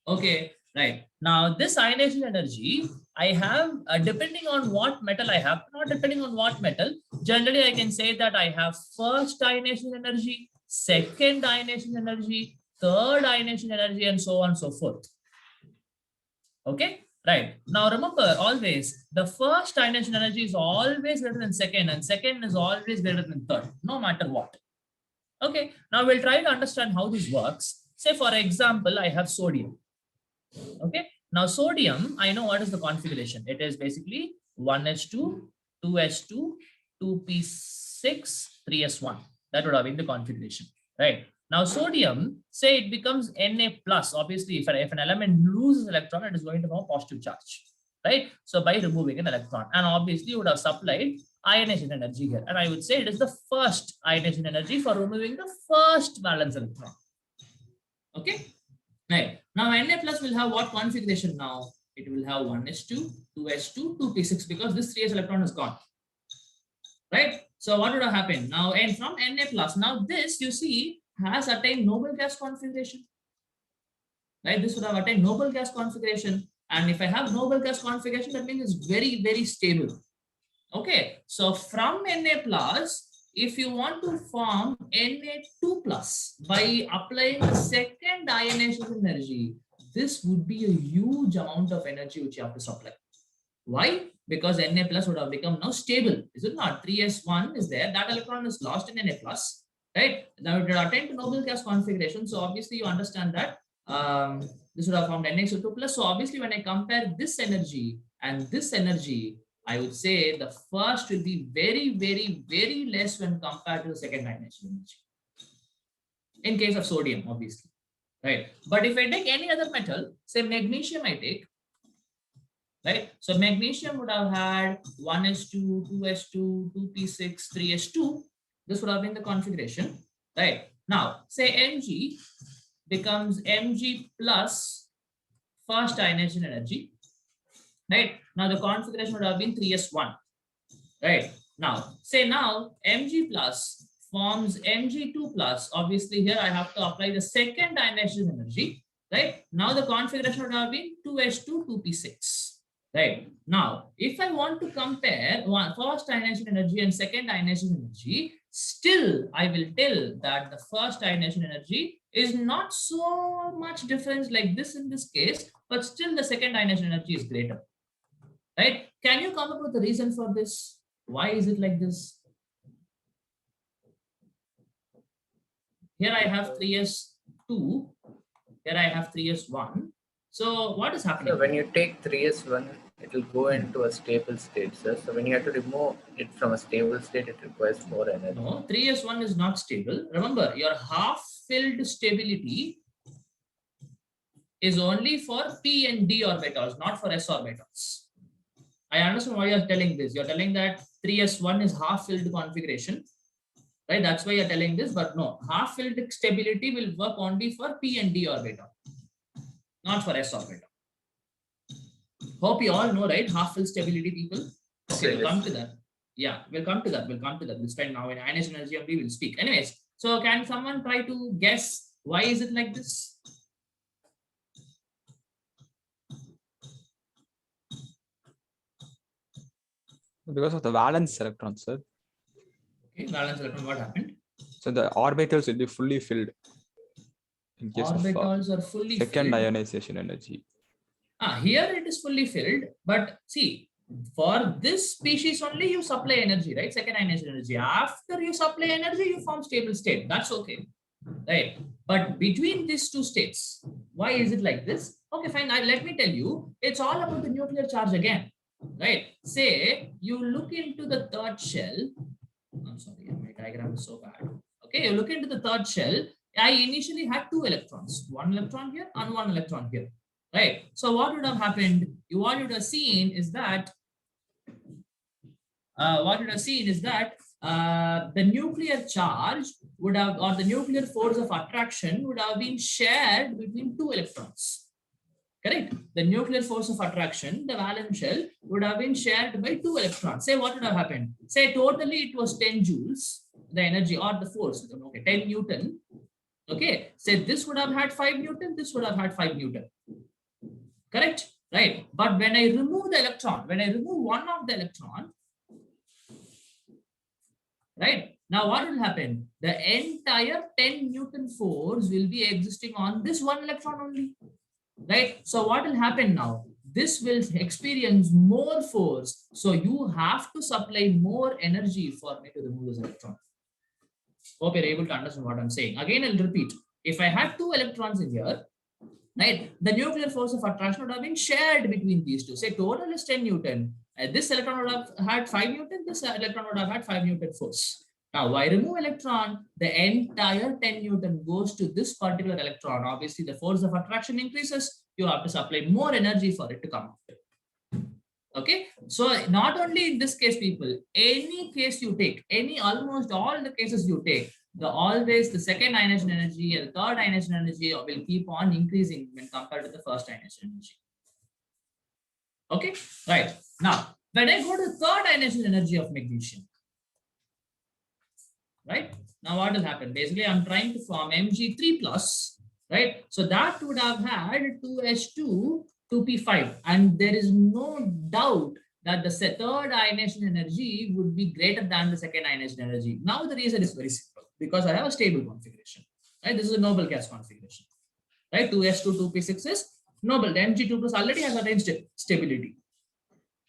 Okay, right. Now this ionization energy I have, depending on what metal I have, not depending on what metal, generally I can say that I have first ionization energy, second ionization energy, third ionization energy, and so on and so forth. Okay. Right. Now remember, always the first ionization energy is always greater than second, and second is always greater than third, no matter what. Okay. Now we'll try to understand how this works. Say for example, I have sodium. Okay. Now sodium, I know what is the configuration. It is basically 1s2, 2s2, 2p6, 3s1. That would have been the configuration, right? Now sodium, say it becomes Na plus. Obviously, if an element loses electron, it is going to have a positive charge, right? So by removing an electron, and obviously you would have supplied ionization energy here. And I would say it is the first ionization energy for removing the first valence electron. Okay, right. Now Na plus will have what configuration now? It will have 1s2, 2s2, 2p6, because this 3s electron is gone, right? So what would have happened now? And from Na plus, now this you see has attained noble gas configuration, right? This would have attained noble gas configuration, and if I have noble gas configuration, that means it's very, very stable. Okay, so from Na plus, if you want to form Na2 plus by applying the second ionization energy, this would be a huge amount of energy which you have to supply. Why? Because Na plus would have become now stable, is it not? 3s1 is there, that electron is lost in Na plus, right? Now it would attain to noble gas configuration. So obviously you understand that this would have formed Na2 plus. So obviously when I compare this energy and this energy, I would say the first will be very, very, very less when compared to the second ionization energy. In case of sodium, obviously, right? But if I take any other metal, say magnesium, I take, right? So magnesium would have had 1s2, 2s2, 2p6, 3s2. This would have been the configuration, right? Now, say Mg becomes Mg plus first ionization energy, right? Now the configuration would have been 3s1, right? Now, say now Mg plus forms Mg2 plus. Obviously here I have to apply the second ionization energy, right? Now the configuration would have been 2s2, 2p6. Right. Now, if I want to compare first ionization energy and second ionization energy, still I will tell that the first ionization energy is not so much difference like this in this case, but still the second ionization energy is greater. Right? Can you come up with the reason for this? Why is it like this? Here I have 3s2, here I have 3s1. So what is happening? So when you take 3s1, it will go into a stable state, sir. So when you have to remove it from a stable state, it requires more energy. No, 3s1 is not stable. Remember, your half-filled stability is only for p and d orbitals, not for s orbitals. I understand why you're telling this. You're telling that 3s1 is half-filled configuration, right? That's why you're telling this, but no, half-filled stability will work only for p and d orbital. not for s orbital. Hope you all know, right? Half full stability, people. Okay, we'll come to that. Yeah, we'll come to that. We'll come to that. This time now in ionization energy only we'll speak. Anyways, so can someone try to guess why is it like this? Because of the valence electron, sir. Okay, valence electron, what happened? So the orbitals will be fully filled in case Orbitals of are fully second filled. ionization energy. Here it is fully filled, but see, for this species only you supply energy, right? Second ionization energy. After you supply energy, you form stable state. That's okay, right? But between these two states, why is it like this? Okay, fine. Let me tell you, it's all about the nuclear charge again, right? Say you look into the third shell. I'm sorry, my diagram is so bad. Okay, you look into the third shell. I initially had 2 electrons, 1 electron here and 1 electron here, right? So what would have happened? What you would have seen is that the nuclear charge would have, or the nuclear force of attraction would have been shared between 2 electrons. Correct? The nuclear force of attraction, the valence shell, would have been shared by 2 electrons. Say what would have happened? Say totally it was 10 joules, the energy or the force, okay, 10 Newton. Okay, say this would have had 5 Newton, this would have had 5 Newton. Correct? Right. But when I remove the electron, when I remove one of the electron, right, now what will happen? The entire 10 Newton force will be existing on this 1 electron only. Right? So what will happen now? This will experience more force. So you have to supply more energy for me to remove this electron. Hope you're able to understand what I'm saying. Again, I'll repeat. If I had 2 electrons in here, right, the nuclear force of attraction would have been shared between these two. Say total is 10 Newton. This electron would have had 5 Newton. This electron would have had 5 Newton force. Now, why remove electron? The entire 10 Newton goes to this particular electron. Obviously, the force of attraction increases. You have to supply more energy for it to come out. Okay. So not only in this case, people, any case you take, almost all the cases you take, always the second ionization energy and the third ionization energy will keep on increasing when compared to the first ionization energy. Okay. Right. Now, when I go to the third ionization energy of magnesium, right? Now what will happen? Basically, I'm trying to form Mg3 plus, right? So that would have had 2s2, 2p5, and there is no doubt that the third ionization energy would be greater than the second ionization energy. Now the reason is very simple, because I have a stable configuration, right? This is a noble gas configuration, right? 2s2, 2p6 is noble. The Mg2 plus already has attained stability,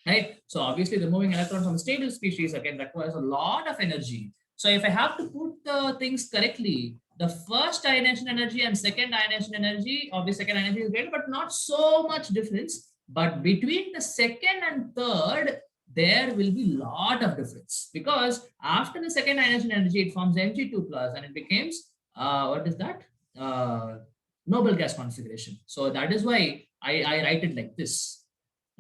right? So obviously removing electrons from a stable species again requires a lot of energy. So if I have to put the things correctly, the first ionization energy and second ionization energy, obviously second energy is greater, but not so much difference. But between the second and third, there will be a lot of difference, because after the second ionization energy, it forms Mg2 plus and it becomes, what is that? Noble gas configuration. So that is why I write it like this.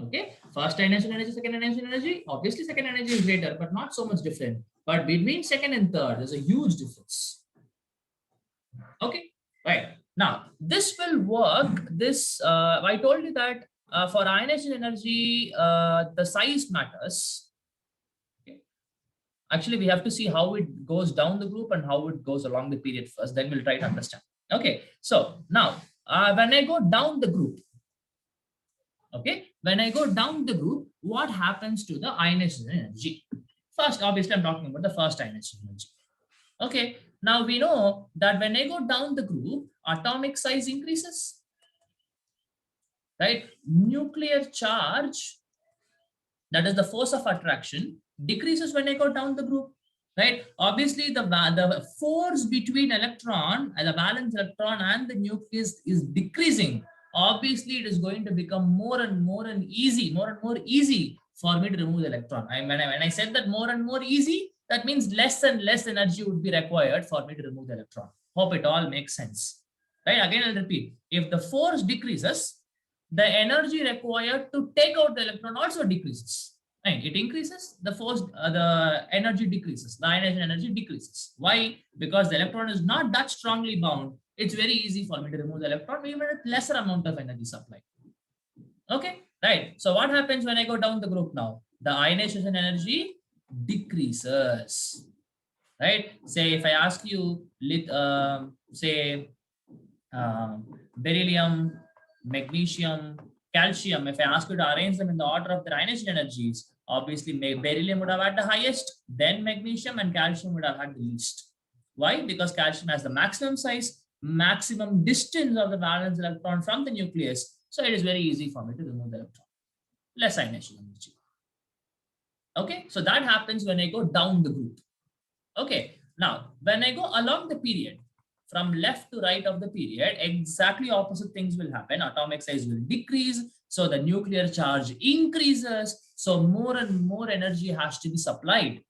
Okay, first ionization energy, second ionization energy. Obviously, second energy is greater, but not so much different. But between second and third, there's a huge difference. Okay, right. Now, this will work. I told you that for ionization energy, the size matters. Okay. Actually, we have to see how it goes down the group and how it goes along the period first. Then we'll try to understand. Okay, so now when I go down the group, okay, when I go down the group, what happens to the ionization energy? First, obviously, I'm talking about the first ionization energy. Okay, now we know that when I go down the group, atomic size increases, right? Nuclear charge, that is the force of attraction, decreases when I go down the group, right? Obviously, the force between electron, the valence electron and the nucleus is decreasing. Obviously, it is going to become more and more easy for me to remove the electron. When I said that more and more easy, that means less and less energy would be required for me to remove the electron. Hope it all makes sense. Right? Again, I'll repeat. If the force decreases, the energy required to take out the electron also decreases. Right? It increases, the force, the energy decreases, the ionization energy decreases. Why? Because the electron is not that strongly bound. it's very easy for me to remove the electron even with lesser amount of energy supply. Okay, right. So what happens when I go down the group now? The ionization energy decreases, right? Say if I ask you, beryllium, magnesium, calcium, if I ask you to arrange them in the order of their ionization energies, obviously beryllium would have had the highest, then magnesium, and calcium would have had the least. Why? Because calcium has the maximum size, maximum distance of the valence electron from the nucleus. So it is very easy for me to remove the electron. Less ionization energy. Okay, so that happens when I go down the group. Okay, now when I go along the period, from left to right of the period, exactly opposite things will happen. Atomic size will decrease, so the nuclear charge increases, so more and more energy has to be supplied,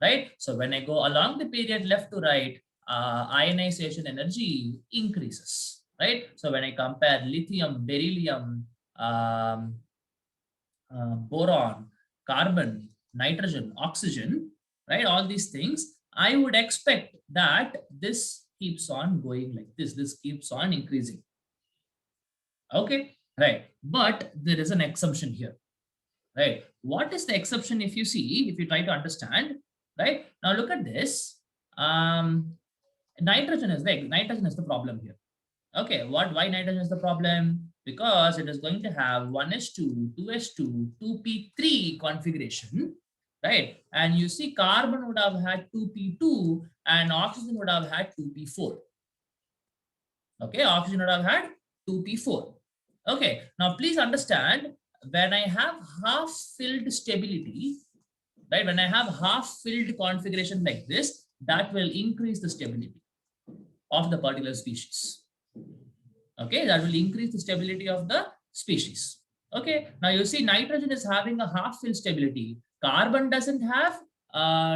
right? So when I go along the period left to right, ionization energy increases, right? So when I compare lithium, beryllium, boron, carbon, nitrogen, oxygen, right? All these things, I would expect that this keeps on going like this. This keeps on increasing. Okay, right. But there is an exception here, right? What is the exception? If you see, if you try to understand, right? Now look at this. Nitrogen is the problem here. Okay, why nitrogen is the problem? Because it is going to have 1s2, 2s2, 2p3 configuration, right? And you see carbon would have had 2p2 and oxygen would have had 2p4. Okay, oxygen would have had 2p4. Okay, now please understand, when I have half filled stability, right? When I have half filled configuration like this, that will increase the stability of the particular species. Okay, that will increase the stability of the species. Okay, now you see nitrogen is having a half filled stability. Carbon doesn't have,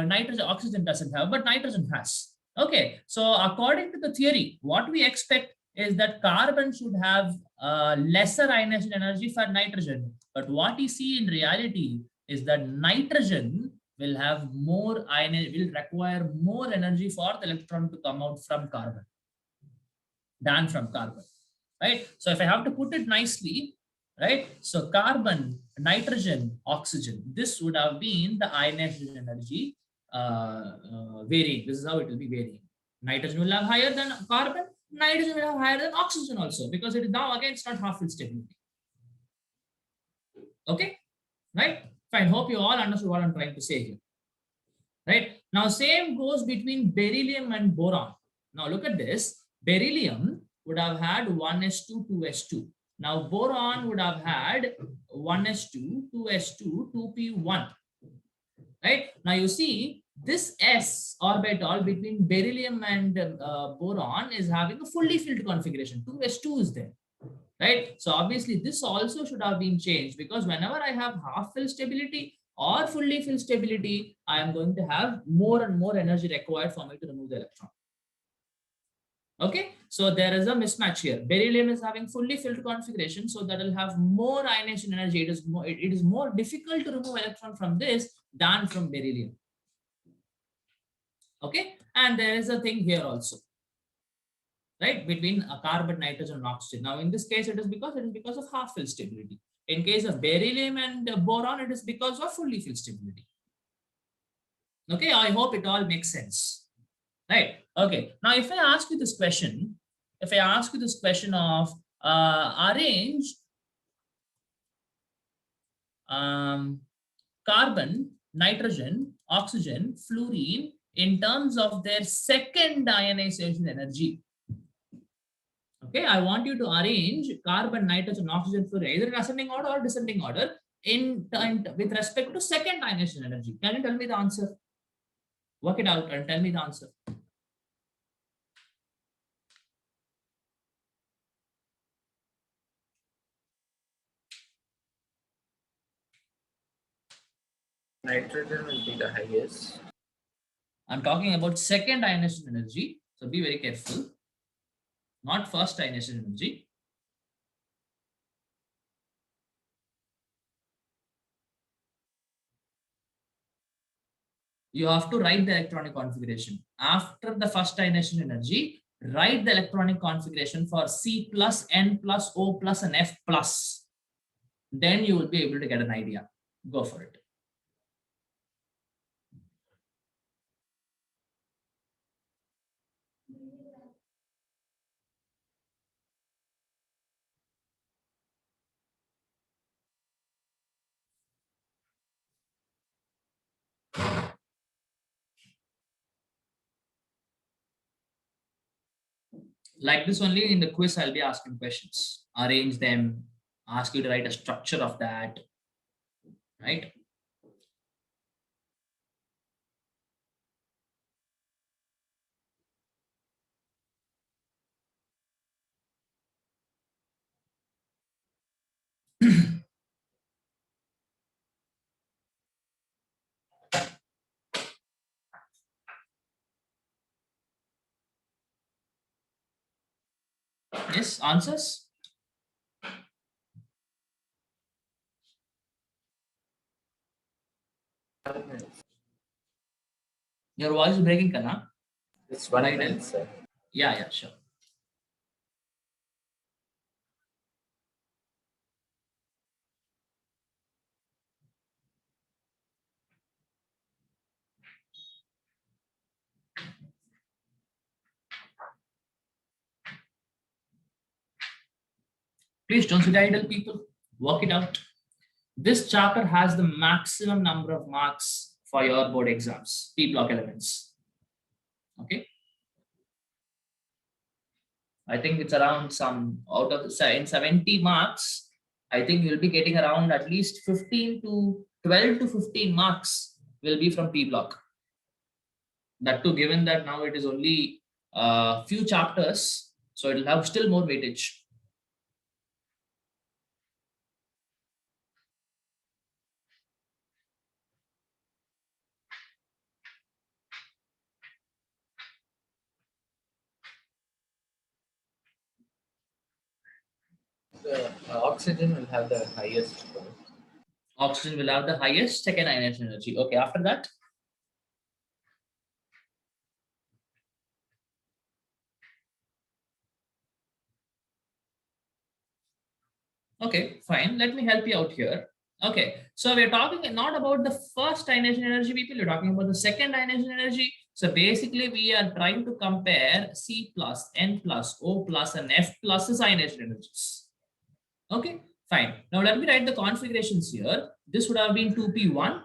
nitrogen, oxygen doesn't have, but nitrogen has. Okay, so according to the theory, what we expect is that carbon should have lesser ionization energy for nitrogen. But what you see in reality is that nitrogen will have more will require more energy for the electron to come out from carbon than from carbon, right? So if I have to put it nicely, right? So carbon, nitrogen, oxygen, this would have been the ionization energy varying. This is how it will be varying. Nitrogen will have higher than carbon, nitrogen will have higher than oxygen also, because it is now again it's not half full stability. Okay, right? Fine. Hope you all understood what I'm trying to say here. Right? Now same goes between beryllium and boron. Now look at this. Beryllium would have had 1s2, 2s2. Now boron would have had 1s2, 2s2, 2p1. Right? Now you see this s orbital between beryllium and boron is having a fully filled configuration. 2s2 is there. Right? So obviously this also should have been changed, because whenever I have half filled stability or fully filled stability, I am going to have more and more energy required for me to remove the electron. Okay, so there is a mismatch here. Beryllium is having fully filled configuration, so that will have more ionization energy. It is more difficult to remove electron from this than from beryllium. Okay, and there is a thing here also, right, between a carbon, nitrogen, and oxygen. Now in this case, it is because of half filled stability. In case of beryllium and boron, it is because of fully filled stability. Okay, I hope it all makes sense. Right. Okay. Now, if I ask you this question, of arrange carbon, nitrogen, oxygen, fluorine in terms of their second ionization energy. Okay, I want you to arrange carbon, nitrogen, oxygen, fluorine either in ascending order or descending order with respect to second ionization energy. Can you tell me the answer? Work it out and tell me the answer. Nitrogen will be the highest. I'm talking about second ionization energy, so be very careful. Not first ionization energy. You have to write the electronic configuration. After the first ionization energy, write the electronic configuration for C plus, N plus, O plus, and F plus. Then you will be able to get an idea. Go for it. Like this only in the quiz, I'll be asking questions, arrange them, ask you to write a structure of that, right? Yes, answers? Your voice is breaking, Kana. It's 1 Right, minute, sir. Yeah, sure. Please don't sit idle, people. Work it out. This chapter has the maximum number of marks for your board exams, P block elements. Okay. I think it's around some out of in 70 marks. I think you'll be getting around at least 15 to 12 to 15 marks will be from P block. That too, given that now it is only a few chapters, so it will have still more weightage. The oxygen will have the highest score. Oxygen will have the highest second ionization energy. Okay, after that. Okay, fine. Let me help you out here. Okay, so we're talking not about the first ionization energy, people. You're talking about the second ionization energy. So basically, we are trying to compare C plus, N plus, O plus, and F plus ionization energies. Okay, fine. Now let me write the configurations here. This would have been 2p1.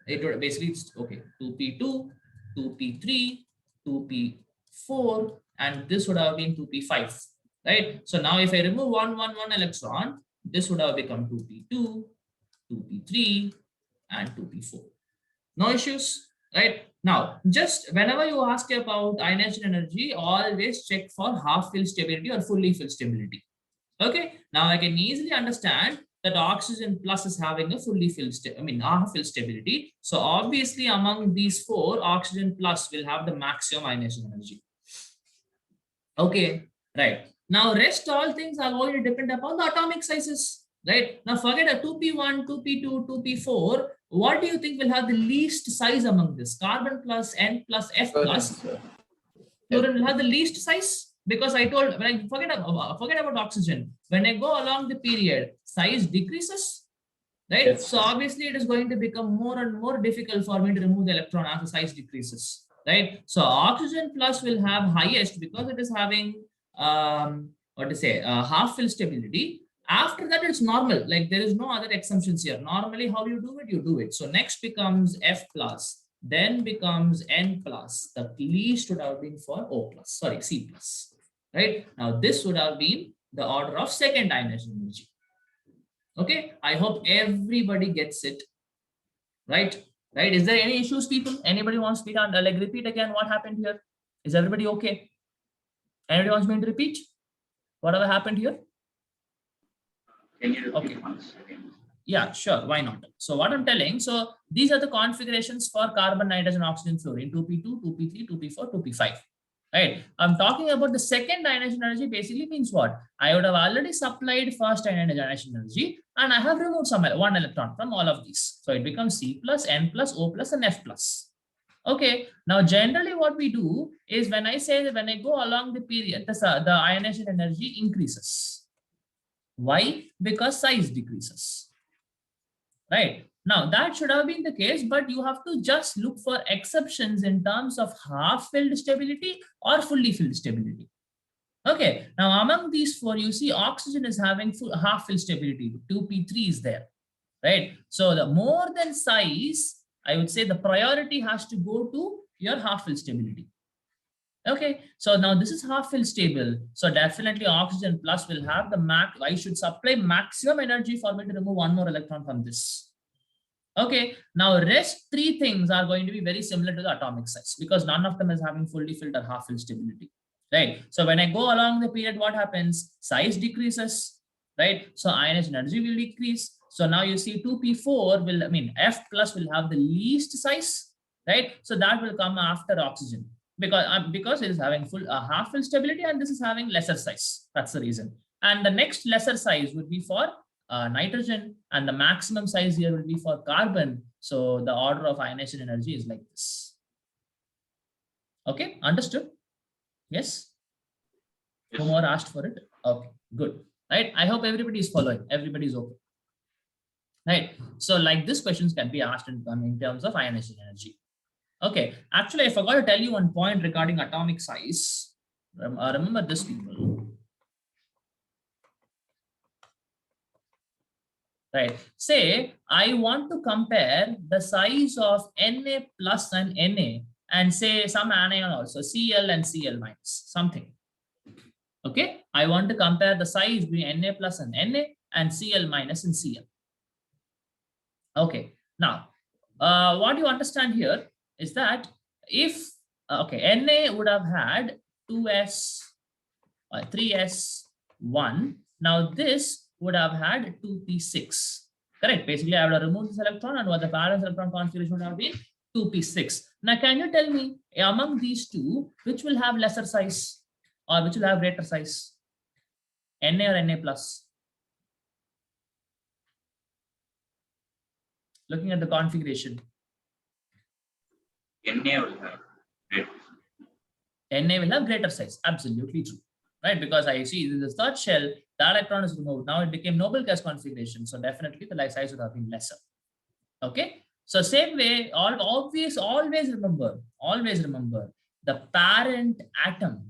It would basically it's okay. 2p2, 2p3, 2p4, and this would have been 2p5. Right. So now if I remove one electron, this would have become 2p2, 2p3, and 2p4. No issues, right? Now, just whenever you ask about ionization energy, always check for half fill stability or fully filled stability. Okay, now I can easily understand that oxygen plus is having a fully filled, half fill stability. So obviously among these four, oxygen plus will have the maximum ionization energy. Okay, right. Now rest all things are going to depend upon the atomic sizes, right? Now forget a 2p1, 2p2, 2p4. What do you think will have the least size among this? Carbon plus, N plus, F plus. Fluorine will have the least size, because I told, when I forget about oxygen, when I go along the period, size decreases, right? Yes. So obviously it is going to become more and more difficult for me to remove the electron as the size decreases, right? So oxygen plus will have highest because it is having half fill stability. After that, it's normal. Like there is no other assumptions here. Normally, how you do it. So next becomes F plus, then becomes N plus. The least would have been for O plus, sorry, C plus. Right now, this would have been the order of second ionization energy. Okay, I hope everybody gets it. Right. Is there any issues, people? Anybody wants me to like repeat again what happened here? Is everybody okay? Anybody wants me to repeat whatever happened here? Can you repeat once again? Yeah, sure. Why not? So what I'm telling, so these are the configurations for carbon, nitrogen, oxygen, fluorine, 2p2, 2p3, 2p4, 2p5. Right. I'm talking about the second ionization energy. Basically means what? I would have already supplied first ionization energy, and I have removed one electron from all of these. So it becomes C plus, N plus, O plus, and F plus. Okay, now generally what we do is when I say that when I go along the period, the ionization energy increases. Why? Because size decreases. Right? Now that should have been the case, but you have to just look for exceptions in terms of half-filled stability or fully filled stability. Okay, now among these four, you see oxygen is having half-filled stability, 2p3 is there, right? So the more than size, I would say the priority has to go to your half-filled stability. Okay, so now this is half-filled stable. So definitely oxygen plus will have the max. I should supply maximum energy for me to remove one more electron from this. Okay, now rest three things are going to be very similar to the atomic size because none of them is having fully filled or half-filled stability. Right. So when I go along the period, what happens? Size decreases, right? So ionization energy will decrease. So now you see 2p4 will, I mean, F plus will have the least size, right? So that will come after oxygen because it is having half-full stability and this is having lesser size. That's the reason. And the next lesser size would be for nitrogen, and the maximum size here will be for carbon. So the order of ionization energy is like this. Okay, understood? Yes. Yes. Who more asked for it? Okay, good. Right. I hope everybody is following. Everybody is okay. Right. So like this questions can be asked in terms of ionization energy. Okay. Actually, I forgot to tell you one point regarding atomic size. Remember this, people. Right. Say I want to compare the size of Na plus and Na and say some anion also, Cl and Cl minus, something. Okay, I want to compare the size between Na plus and Na and Cl minus and Cl. Okay, now what you understand here is that if Na would have had 2s, 3s, 1. Now this would have had 2p6. Correct. Basically, I would have removed this electron, and what the valence electron configuration would have been 2p6. Now, can you tell me among these two, which will have lesser size or which will have greater size? Na or Na plus? Looking at the configuration. Na will have great. Na will have greater size. Absolutely true. Right? Because I see this is the third shell, the electron is removed. Now it became noble gas configuration. So definitely the size would have been lesser. Okay. So same way, always remember the parent atom,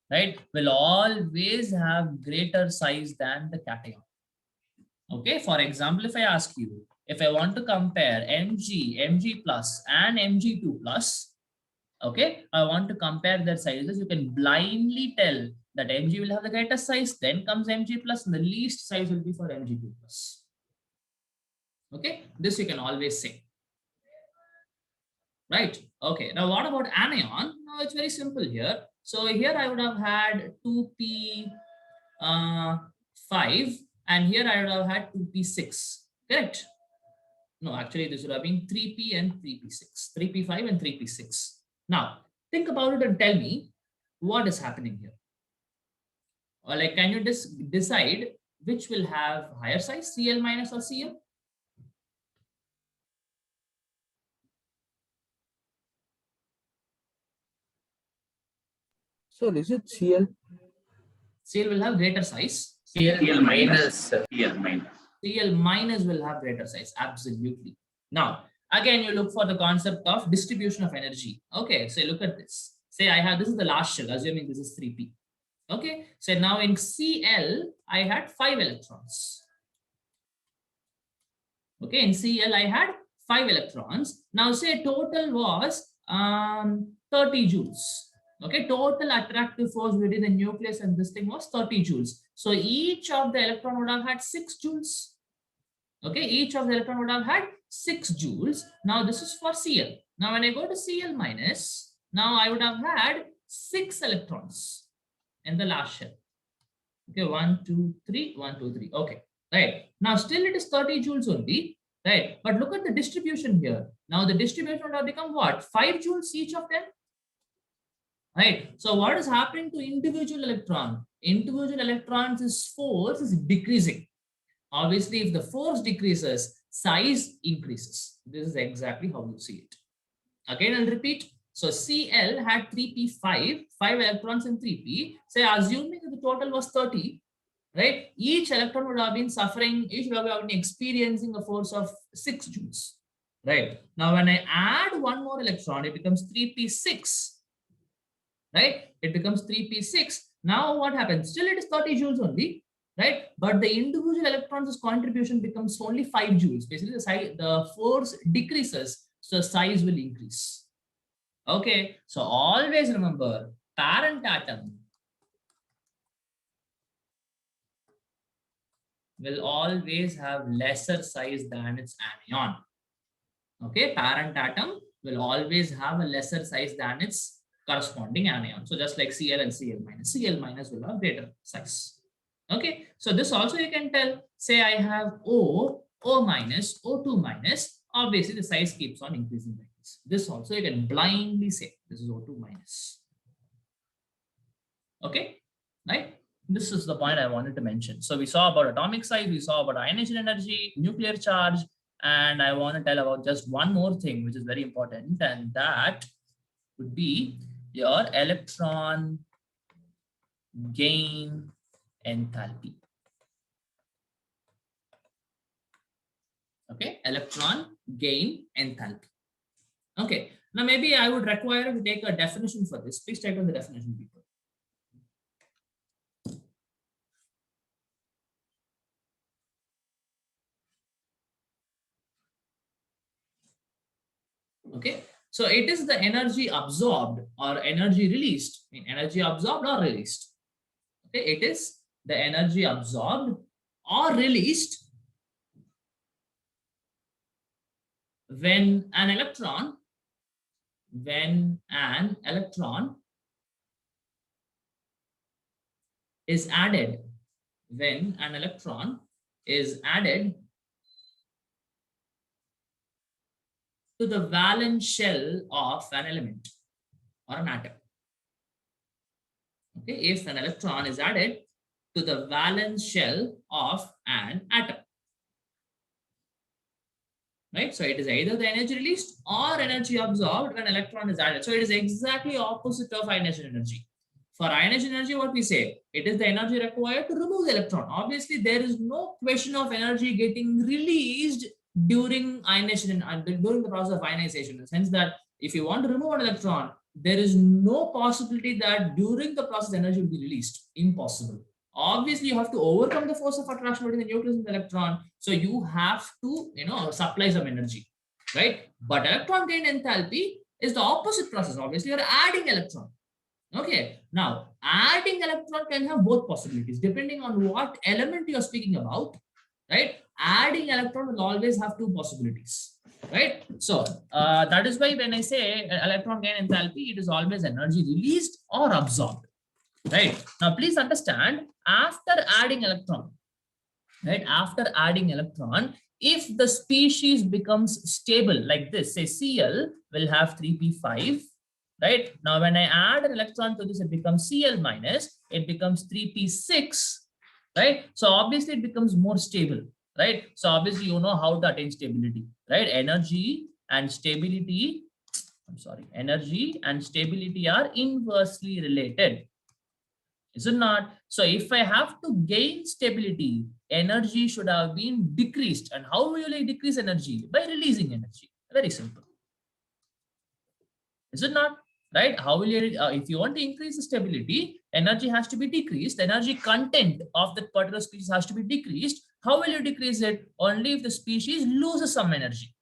right, will always have greater size than the cation. Okay. For example, if I ask you, if I want to compare Mg plus and Mg2 plus, okay, I want to compare their sizes, you can blindly tell that Mg will have the greatest size, then comes Mg plus, and the least size will be for Mg2 plus. Okay, this you can always say. Right. Okay. Now, what about anion? Now, it's very simple here. So here I would have had 2p5, and here I would have had 2p6. Correct? No, actually, this would have been 3p and 3p6, 3p5 and 3p6. Now, think about it and tell me what is happening here. Or like, can you decide which will have higher size, Cl minus or Cl? Sir, is it Cl? Cl will have greater size. Cl minus. Cl minus. Cl minus will have greater size. Absolutely. Now, again, you look for the concept of distribution of energy. Okay, so look at this. Say I have, this is the last shell, assuming this is 3p. Okay, so now in Cl, I had 5 electrons. Okay, in Cl, I had 5 electrons. Now say total was 30 joules. Okay, total attractive force within the nucleus and this thing was 30 joules. So each of the electron would have had 6 joules. Okay, each of the electron would have had 6 joules. Now this is for Cl. Now when I go to Cl minus, now I would have had 6 electrons in the last shell. Okay, 1, 2, 3, 1, 2, 3. Okay, right. Now still it is 30 joules only, right? But look at the distribution here. Now the distribution would have become what? 5 joules each of them. Right. So what is happening to individual electron? Individual electrons' force is decreasing. Obviously, if the force decreases, size increases. This is exactly how you see it. Again, I'll repeat. So Cl had 3p5, 5 electrons in 3p. Say, assuming that the total was 30, right? Each electron would have been suffering, each would have been experiencing a force of 6 joules, right? Now, when I add one more electron, it becomes 3p6, right? It becomes 3p6. Now, what happens? Still, it is 30 joules only, right? But the individual electrons' contribution becomes only 5 joules. Basically, the force decreases, so size will increase. Okay, so always remember, parent atom will always have lesser size than its anion. Okay, parent atom will always have a lesser size than its corresponding anion. So just like Cl and Cl minus will have greater size. Okay, so this also you can tell, say I have O, O minus, O2 minus, obviously the size keeps on increasing like this. This also you can blindly say, this is O2 minus. Okay, right? This is the point I wanted to mention. So we saw about atomic size, we saw about ionization energy, nuclear charge, and I want to tell about just one more thing, which is very important, and that would be your electron gain enthalpy. Okay, electron gain enthalpy. Okay, now maybe I would require to take a definition for this. Please type on the definition, people. Okay, so it is the energy absorbed or energy released. I mean, energy absorbed or released. Okay, it is the energy absorbed or released when an electron is added, when an electron is added to the valence shell of an element or an atom. Okay, if an electron is added to the valence shell of an atom, right? So it is either the energy released or energy absorbed when electron is added. So it is exactly opposite of ionization energy. For ionization energy, what we say, it is the energy required to remove the electron. Obviously, there is no question of energy getting released during ionization and during the process of ionization, in the sense that if you want to remove an electron, there is no possibility that during the process energy will be released. Impossible. Obviously, you have to overcome the force of attraction between the nucleus and the electron. So you have to, supply some energy, right? But electron gain enthalpy is the opposite process. Obviously, you're adding electron. Okay. Now, adding electron can have both possibilities depending on what element you're speaking about, right? Adding electron will always have two possibilities, right? So that is why when I say electron gain enthalpy, it is always energy released or absorbed. Right. Now, please understand, after adding electron, right? After adding electron, if the species becomes stable like this, say Cl will have 3p5, right? Now, when I add an electron to this, it becomes Cl minus, it becomes 3p6, right? So obviously it becomes more stable, right? So obviously you know how to attain stability, right? Energy and stability are inversely related. Is it not? So if I have to gain stability, energy should have been decreased. And how will I decrease energy? By releasing energy. Very simple. Is it not? Right? How will you, if you want to increase the stability, energy has to be decreased. Energy content of that particular species has to be decreased. How will you decrease it? Only if the species loses some energy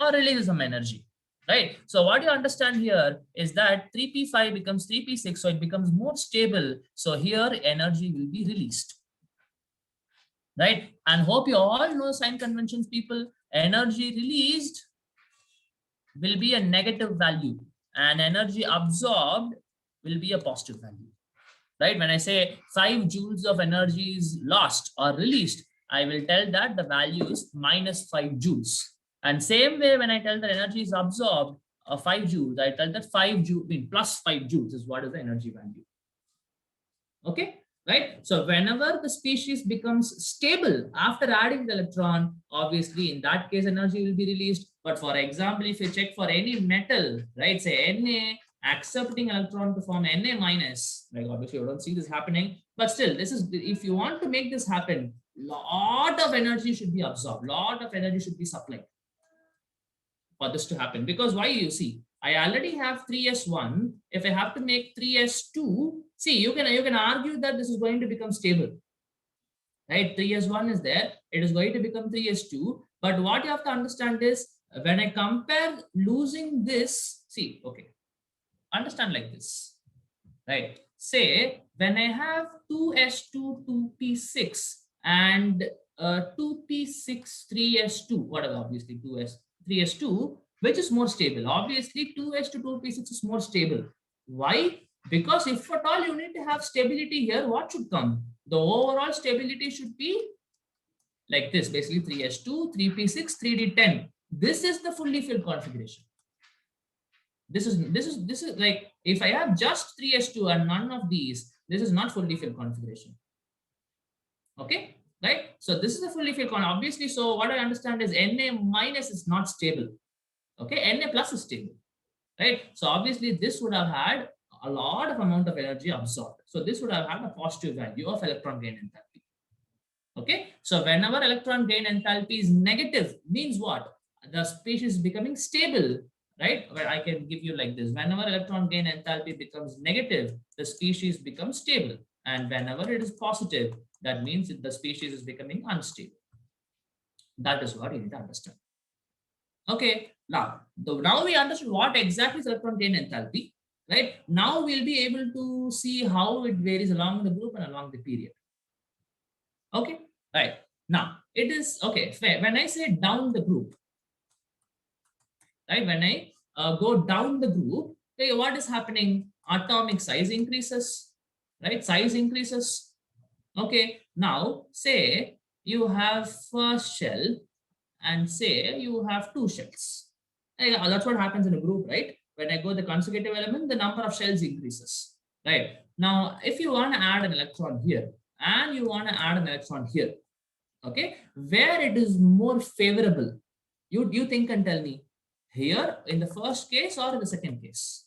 or releases some energy. Right. So what you understand here is that 3p5 becomes 3p6. So it becomes more stable. So here energy will be released. Right. And hope you all know sign conventions, people. Energy released will be a negative value and energy absorbed will be a positive value. Right. When I say 5 joules of energy is lost or released, I will tell that the value is minus 5 joules. And same way, when I tell that energy is absorbed, 5 joules, I tell that 5 joules, plus 5 joules is what is the energy value. Okay. right? So whenever the species becomes stable after adding the electron, obviously in that case energy will be released. But for example, if you check for any metal, right, say Na accepting electron to form Na minus, like obviously you don't see this happening, but still this is, if you want to make this happen, lot of energy should be absorbed, lot of energy should be supplied for this to happen. Because why, you see, I already have 3s1. If I have to make 3s2, see, you can argue that this is going to become stable, right? 3s1 is there, it is going to become 3s2. But what you have to understand is when I compare losing this, see, okay, understand like this, right? Say when I have 2s2 2p6 and 2p6 3s2, whatever, obviously 3s2, which is more stable? Obviously 2s2 2p6 is more stable. Why? Because if at all you need to have stability here, what should come? The overall stability should be like this, basically 3s2 3p6 3d10. This is the fully filled configuration. This is like, if I have just 3s2 and none of these, this is not fully filled configuration. Okay, right? So this is a fully filled con, obviously. So what I understand is Na minus is not stable. Okay, Na plus is stable, right? So obviously this would have had a lot of amount of energy absorbed. So this would have had a positive value of electron gain enthalpy. Okay, so whenever electron gain enthalpy is negative, means what? The species is becoming stable, right? Where I can give you like this: whenever electron gain enthalpy becomes negative, the species becomes stable, and whenever it is positive, that means that the species is becoming unstable. That is what you need to understand. Okay, now we understood what exactly is electron gain enthalpy, right? Now we'll be able to see how it varies along the group and along the period. Okay, right. Now it is okay. When I say down the group, right? When I go down the group, okay, what is happening? Atomic size increases, right? Size increases. Okay. Now say you have first shell, and say you have two shells. That's what happens in a group, right? When I go the consecutive element, the number of shells increases, right? Now, if you want to add an electron here and you want to add an electron here, okay, where it is more favorable, you think and tell me, here in the first case or in the second case?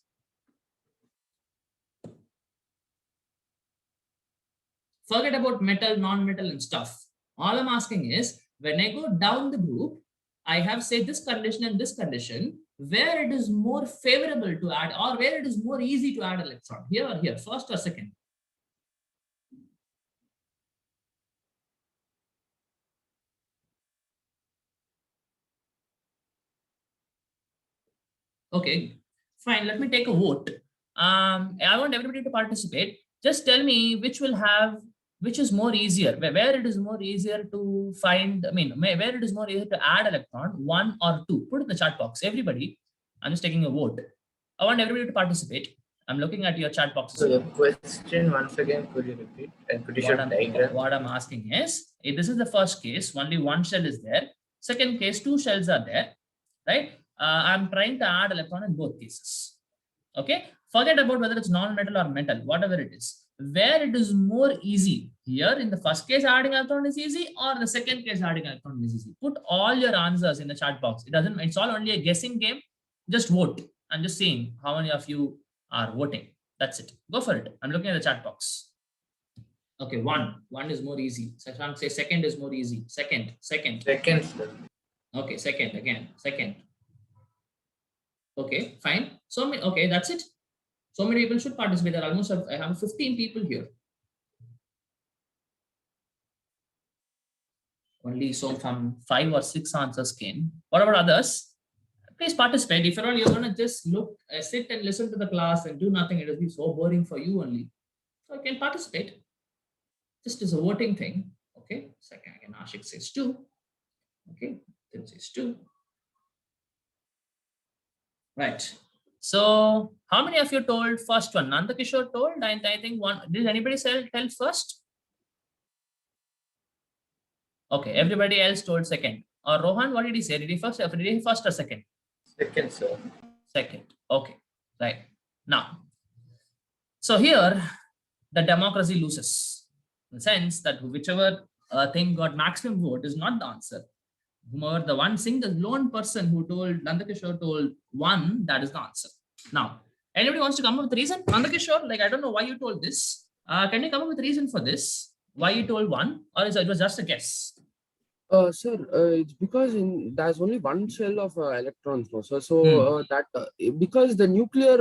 Forget about metal, non-metal and stuff. All I'm asking is, when I go down the group, I have say this condition and this condition, where it is more favorable to add, or where it is more easy to add electron, here or here, first or second? Okay, fine. Let me take a vote. I want everybody to participate. Just tell me which is more easier, where it is more easier to find, I mean, where it is more easier to add electron, 1 or 2. Put it in the chat box, everybody. I'm just taking a vote. I want everybody to participate. I'm looking at your chat boxes. So your question once again, could you repeat? And could you show diagram? What I'm asking is, if this is the first case, only one shell is there. Second case, two shells are there, right? I'm trying to add electron in both cases. Okay, forget about whether it's non-metal or metal, whatever it is. Where it is more easy, here in the first case adding electron is easy, or the second case adding electron is easy. Put all your answers in the chat box. It's all only a guessing game. Just vote. I'm just seeing how many of you are voting. That's it. Go for it. I'm looking at the chat box. Okay, one is more easy. So I say second is more easy. Second. Okay, second again. Second. Okay, fine. So okay, that's it. So many people should participate. Almost I have 15 people here. Only so from 5 or 6 answers came. What about others? Please participate. If you're going to just look, sit and listen to the class and do nothing, it will be so boring for you only. So you can participate. Just as a voting thing. Okay, second again, Ashik says 2. Okay, then says 2. Right. So how many of you told first one? Nanda Kishore told, and I think one. Did anybody tell first? Okay, everybody else told second. Or Rohan, what did he say? Did he first or second? Second, sir. Second. Okay, right. Now, so here the democracy loses. in the sense that whichever thing got maximum vote is not the answer. Whomever the one single lone person who told Nandakishore told one, that is the answer. Now, anybody wants to come up with a reason? Nandakishore, like, I don't know why you told this. Can you come up with a reason for this? Why you told one, or is it was just a guess? Sir, it's because there's only one shell of electrons, no, sir. So because the nuclear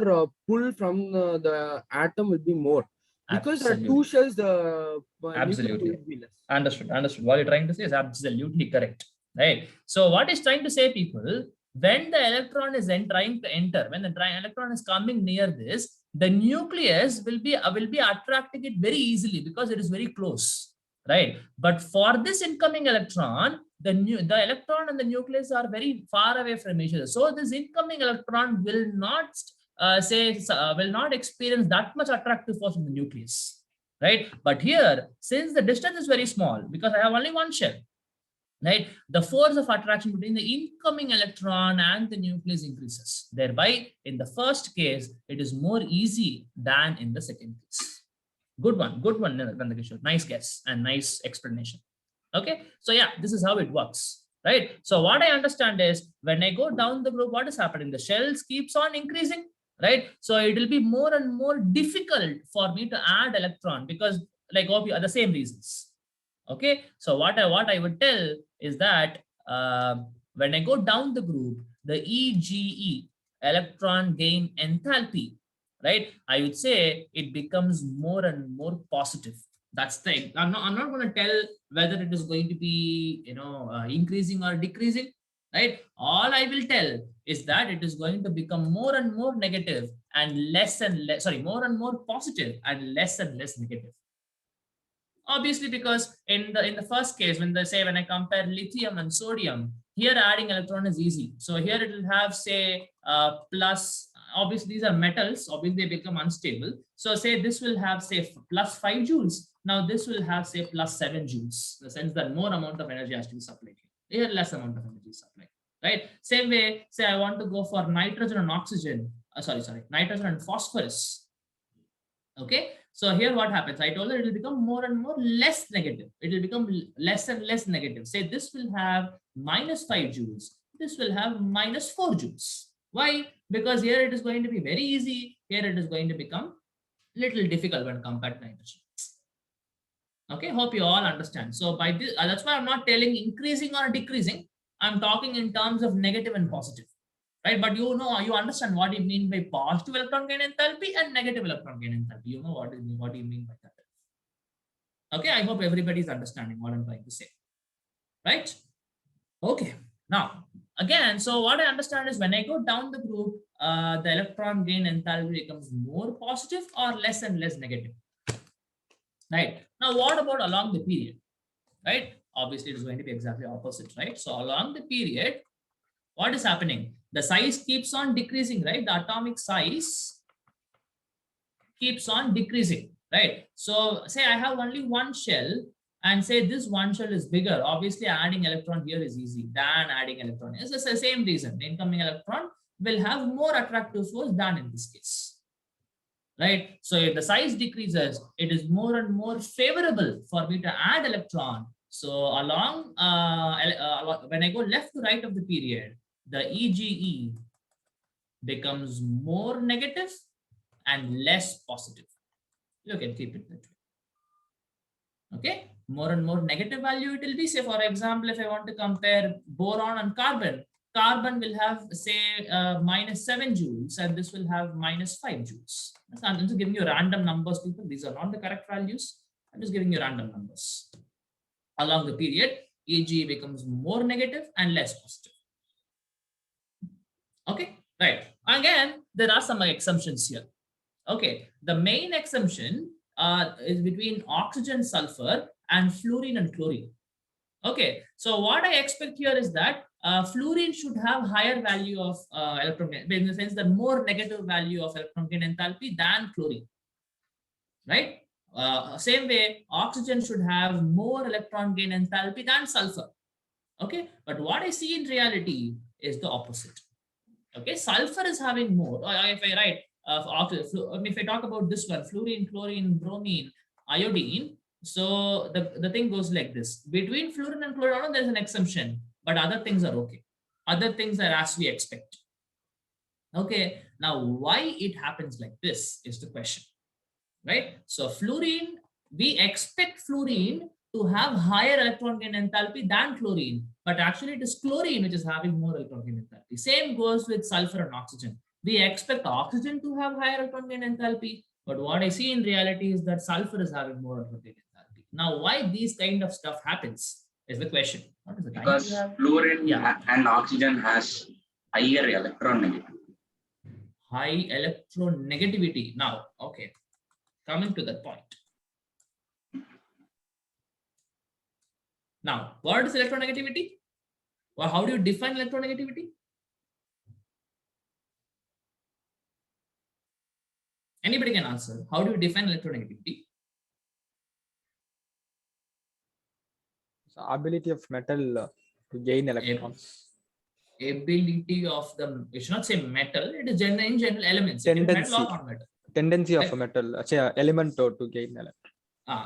pull from the atom will be more. Because there are two shells, the nuclear Absolutely. will be less. Understood. What you're trying to say is absolutely correct. Right. So what is trying to say, people, when the electron is then trying to enter, when the electron is coming near this, the nucleus will be attracting it very easily because it is very close. Right. But for this incoming electron, the electron and the nucleus are very far away from each other. So this incoming electron will not will not experience that much attractive force in the nucleus. Right. But here, since the distance is very small, because I have only one shell, right, the force of attraction between the incoming electron and the nucleus increases. Thereby, in the first case, it is more easy than in the second case. Good one, Nandakishore. Nice guess and nice explanation. Okay, so yeah, this is how it works, right? So what I understand is when I go down the group, what is happening? The shells keeps on increasing, right? So it will be more and more difficult for me to add electron because like the same reasons. Okay, so what I would tell is that when I go down the group, the EGE, electron gain enthalpy, right, I would say it becomes more and more positive. That's the thing. I'm not going to tell whether it is going to be increasing or decreasing, right? All I will tell is that it is going to become more and more negative and less and less, more and more positive and less negative. Obviously, because in the first case, when I compare lithium and sodium, here adding electron is easy. So here it will have say plus. Obviously, these are metals. Obviously, they become unstable. So say this will have say plus 5 joules. Now this will have say plus 7 joules. In the sense that more amount of energy has to be supplied. Here less amount of energy is supplied. Right. Same way, say I want to go for nitrogen and oxygen. Nitrogen and phosphorus. Okay, so here what happens? I told you it will become more and more less negative. It will become less and less negative. Say this will have minus 5 joules. This will have minus 4 joules. Why? Because here it is going to be very easy. Here it is going to become little difficult when compared to nitrogen. Okay, hope you all understand. So by this, that's why I'm not telling increasing or decreasing. I'm talking in terms of negative and positive. Right, but you understand what you mean by positive electron gain enthalpy and negative electron gain enthalpy. You know what you mean by that. Okay, I hope everybody is understanding what I'm trying to say. Right? Okay. Now, again, so what I understand is when I go down the group, the electron gain enthalpy becomes more positive or less and less negative. Right? Now, what about along the period? Right? Obviously, it is going to be exactly opposite, right? So along the period, what is happening? The size keeps on decreasing, right? The atomic size keeps on decreasing, right? So say I have only one shell and say this one shell is bigger. Obviously, adding electron here is easy than adding electron. It's the same reason. The incoming electron will have more attractive force than in this case, right? So if the size decreases, it is more and more favorable for me to add electron. So along when I go left to right of the period, the EGE becomes more negative and less positive. You can keep it that way. Okay, more and more negative value it will be. Say, for example, if I want to compare boron and carbon, carbon will have say minus 7 joules and this will have minus 5 joules. I'm just giving you random numbers, people. These are not the correct values. I'm just giving you random numbers. Along the period, EGE becomes more negative and less positive. Okay, right. Again, there are some assumptions here. Okay, the main assumption is between oxygen, sulfur, and fluorine and chlorine. Okay, so what I expect here is that fluorine should have higher value of electron gain, in the sense that more negative value of electron gain enthalpy than chlorine. Right? Same way, oxygen should have more electron gain enthalpy than sulfur. Okay, but what I see in reality is the opposite. Okay, sulfur is having more. If I talk about this one, fluorine, chlorine, bromine, iodine, So the thing goes like this. Between fluorine and chlorine, there's an exemption, but other things are okay. Other things are as we expect. Okay, now why it happens like this is the question, right? So fluorine, we expect fluorine to have higher electron gain enthalpy than chlorine, but actually it is chlorine which is having more electron gain enthalpy. Same goes with sulfur and oxygen. We expect oxygen to have higher electron gain enthalpy, but what I see in reality is that sulfur is having more electron gain enthalpy. Now, why these kind of stuff happens is the question. What is the time we Because have? fluorine Yeah. and oxygen has higher electron negativity. High electronegativity. Now, okay, coming to that point. Now, what is electronegativity? Well, how do you define electronegativity? Anybody can answer. How do you define electronegativity? So ability of metal to gain electrons. Ability of the, you should not say metal, it is in general elements. It can be metal or Tendency. non-metal. Tendency of Like- a metal, element to gain electrons.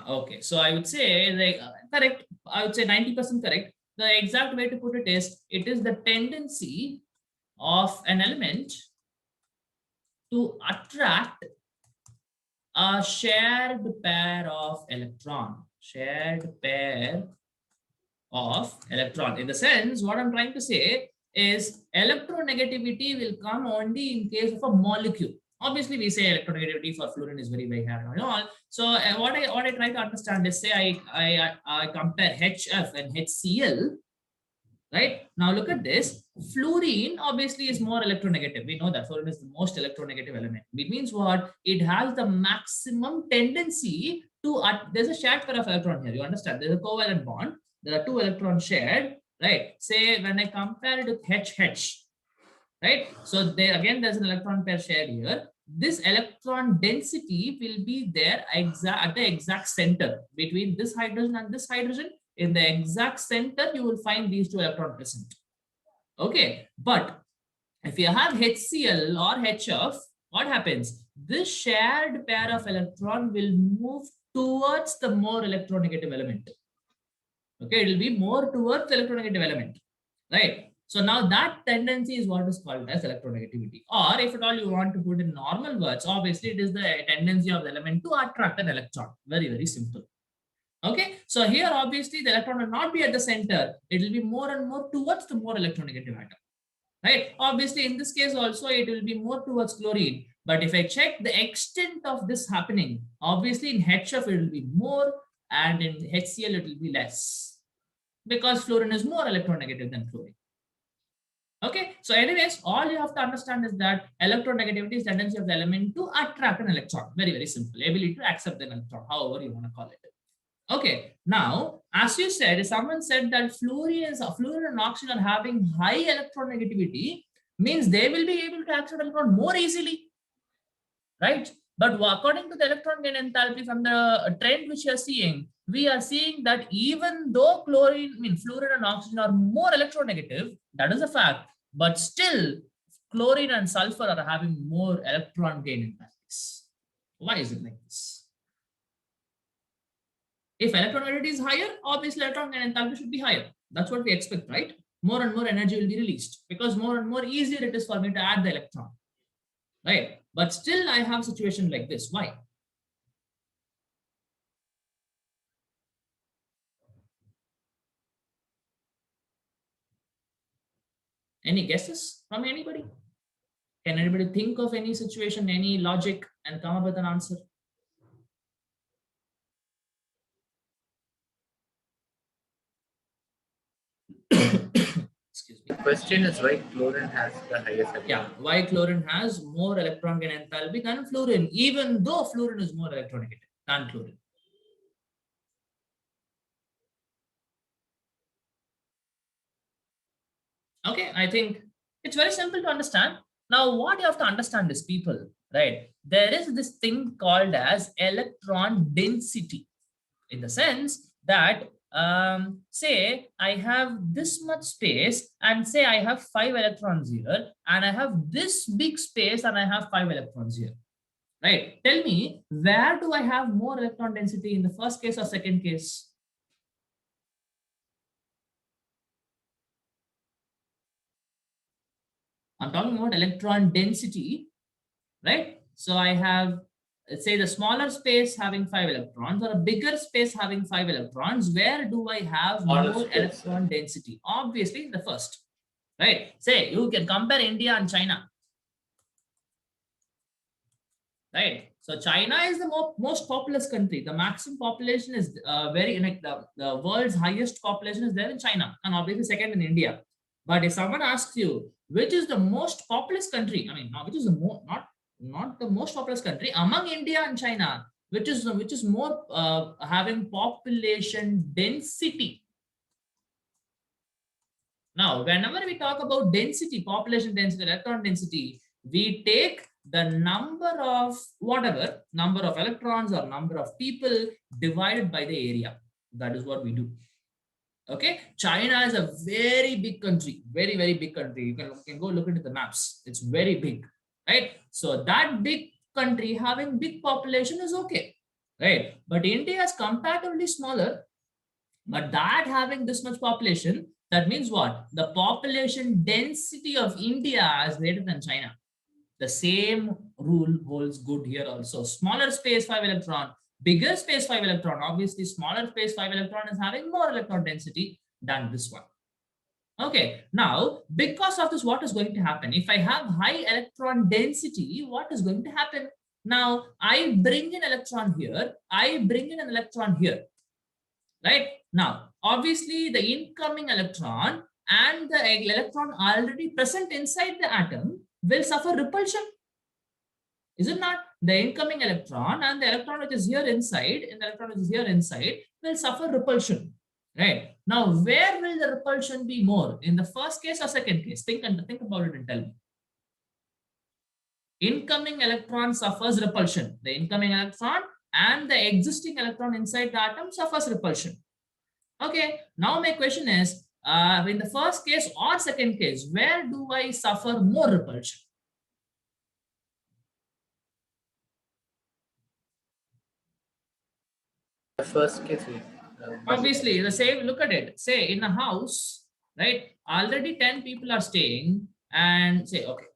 Okay. So I would say, like, correct. I would say 90% correct. The exact way to put it is, it is the tendency of an element to attract a shared pair of electron. Shared pair of electron. In the sense, what I'm trying to say is electronegativity will come only in case of a molecule. Obviously, we say electronegativity for fluorine is very, very high and all. So what I try to understand is, say I compare HF and HCl. Right now, look at this. Fluorine obviously is more electronegative. We know that fluorine is the most electronegative element. It means what? It has the maximum tendency to. There's a shared pair of electron here. You understand? There's a covalent bond. There are two electrons shared. Right. Say when I compare it with HH. Right. So there again, there's an electron pair shared here. This electron density will be there at the exact center between this hydrogen and this hydrogen. In the exact center, you will find these two electrons present. Okay, but if you have HCl or HF, what happens? This shared pair of electron will move towards the more electronegative element. Okay, it will be more towards the electronegative element, right? So now that tendency is what is called as electronegativity. Or if at all you want to put in normal words, obviously it is the tendency of the element to attract an electron. Very, very simple. Okay, so here obviously the electron will not be at the center. It will be more and more towards the more electronegative atom, right? Obviously in this case also it will be more towards chlorine. But if I check the extent of this happening, obviously in HF it will be more and in HCl it will be less because fluorine is more electronegative than chlorine. Okay, so anyways, all you have to understand is that electronegativity is tendency of the element to attract an electron. Very, very simple. Ability to accept an electron, however you want to call it. Okay, now, as you said, if someone said that fluorine and oxygen are having high electronegativity, means they will be able to accept electron more easily, right? But according to the electron gain enthalpy from the trend which you are seeing, we are seeing that even though fluorine and oxygen are more electronegative, that is a fact, but still chlorine and sulfur are having more electron gain enthalpies. Why is it like this? If electronegativity is higher, obviously electron gain enthalpy should be higher. That's what we expect, right? More and more energy will be released because more and more easier it is for me to add the electron, right? But still I have a situation like this. Why? Any guesses from anybody? Can anybody think of any situation, any logic and come up with an answer? Excuse me. The question is why chlorine has the highest. Yeah, why chlorine has more electron gain enthalpy than fluorine, even though fluorine is more electronegative than chlorine. Okay, I think it's very simple to understand. Now, what you have to understand is, people, right? There is this thing called as electron density, in the sense that say I have this much space and say I have 5 electrons here and I have this big space and I have 5 electrons here, right? Tell me, where do I have more electron density, in the first case or second case? I'm talking about electron density, right? So I have, let's say, the smaller space having 5 electrons, or a bigger space having 5 electrons. Where do I have Smaller more space. electron density? Obviously the first, right? Say you can compare India and China, right? So China is the most populous country. The maximum population is very, like, the world's highest population is there in China, and obviously second in India. But if someone asks you which is the most populous country, I mean, not which is the not the most populous country among India and China, which is more having population density. Now, whenever we talk about density, population density, electron density, we take the number of whatever, number of electrons or number of people divided by the area. That is what we do. Okay, China is a very big country, very, very big country. You can go look into the maps. It's very big, right? So that big country having big population is okay, right? But India is comparatively smaller, but that having this much population, that means what? The population density of India is greater than China. The same rule holds good here also. Smaller space 5 electron, bigger space 5 electron. Obviously, smaller space 5 electron is having more electron density than this one. Okay, now because of this, what is going to happen? If I have high electron density, what is going to happen? Now I bring in electron here, I bring in an electron here, right? Now, obviously, the incoming electron and the electron already present inside the atom will suffer repulsion. Is it not? The incoming electron and the electron which is here inside, and the electron which is here inside will suffer repulsion. Right? Now, where will the repulsion be more? In the first case or second case? Think about it and tell me. Incoming electron suffers repulsion. The incoming electron and the existing electron inside the atom suffers repulsion. Okay, now my question is, in the first case or second case, where do I suffer more repulsion? The first case. Obviously, the same, look at it. Say in a house, right? Already 10 people are staying, and say, okay,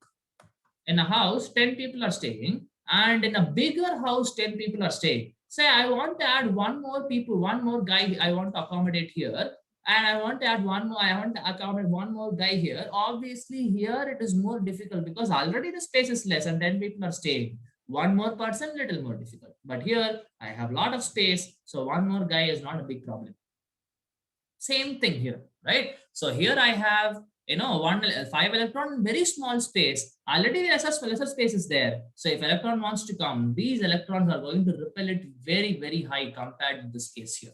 in a house, 10 people are staying, and in a bigger house, 10 people are staying. Say I want to add one more guy I want to accommodate here, and I want to add one more, I want to accommodate one more guy here. Obviously, here it is more difficult because already the space is less and 10 people are staying. One more person, little more difficult. But here I have a lot of space, so one more guy is not a big problem. Same thing here, right? So here I have, 5 electron, very small space. Already lesser space is there. So if electron wants to come, these electrons are going to repel it very, very high compared to this case here.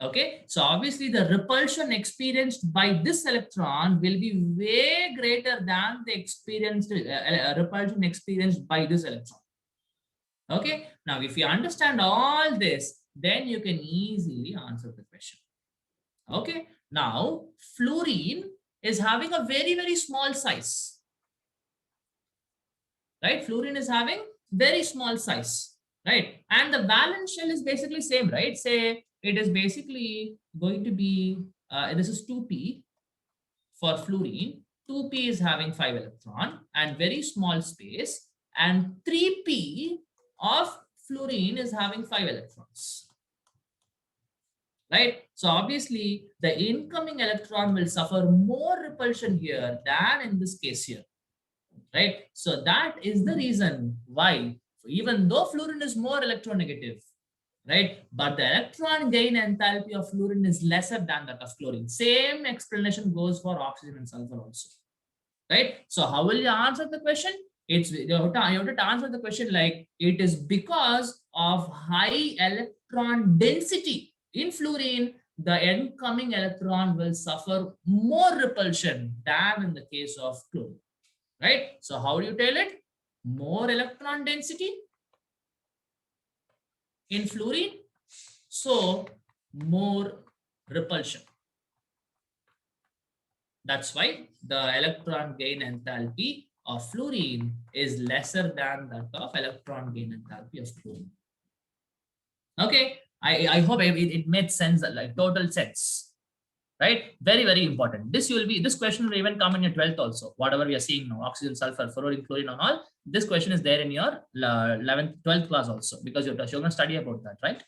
Okay, so obviously the repulsion experienced by this electron will be way greater than the repulsion experienced by this electron. Okay, now if you understand all this, then you can easily answer the question. Okay, now fluorine is having a very, very small size, right? Fluorine is having very small size, right? And the valence shell is basically same, right? Say it is basically going to be, this is 2p for fluorine. 2p is having 5 electron and very small space, and 3p of fluorine is having 5 electrons. Right? So obviously the incoming electron will suffer more repulsion here than in this case here. Right? So that is the reason why, even though fluorine is more electronegative, right, but the electron gain enthalpy of fluorine is lesser than that of chlorine. Same explanation goes for oxygen and sulfur also. Right? So how will you answer the question? You have to answer the question like, it is because of high electron density in fluorine, the incoming electron will suffer more repulsion than in the case of chlorine. Right? So how do you tell it? More electron density in fluorine, so more repulsion. That's why the electron gain enthalpy of fluorine is lesser than that of electron gain enthalpy of chlorine. Okay, I hope it made sense, like total sense, right? Very, very important. This question will even come in your 12th also. Whatever we are seeing now, oxygen, sulfur, fluorine, chlorine, and all. This question is there in your 11th, 12th class also, because you're going to study about that, right?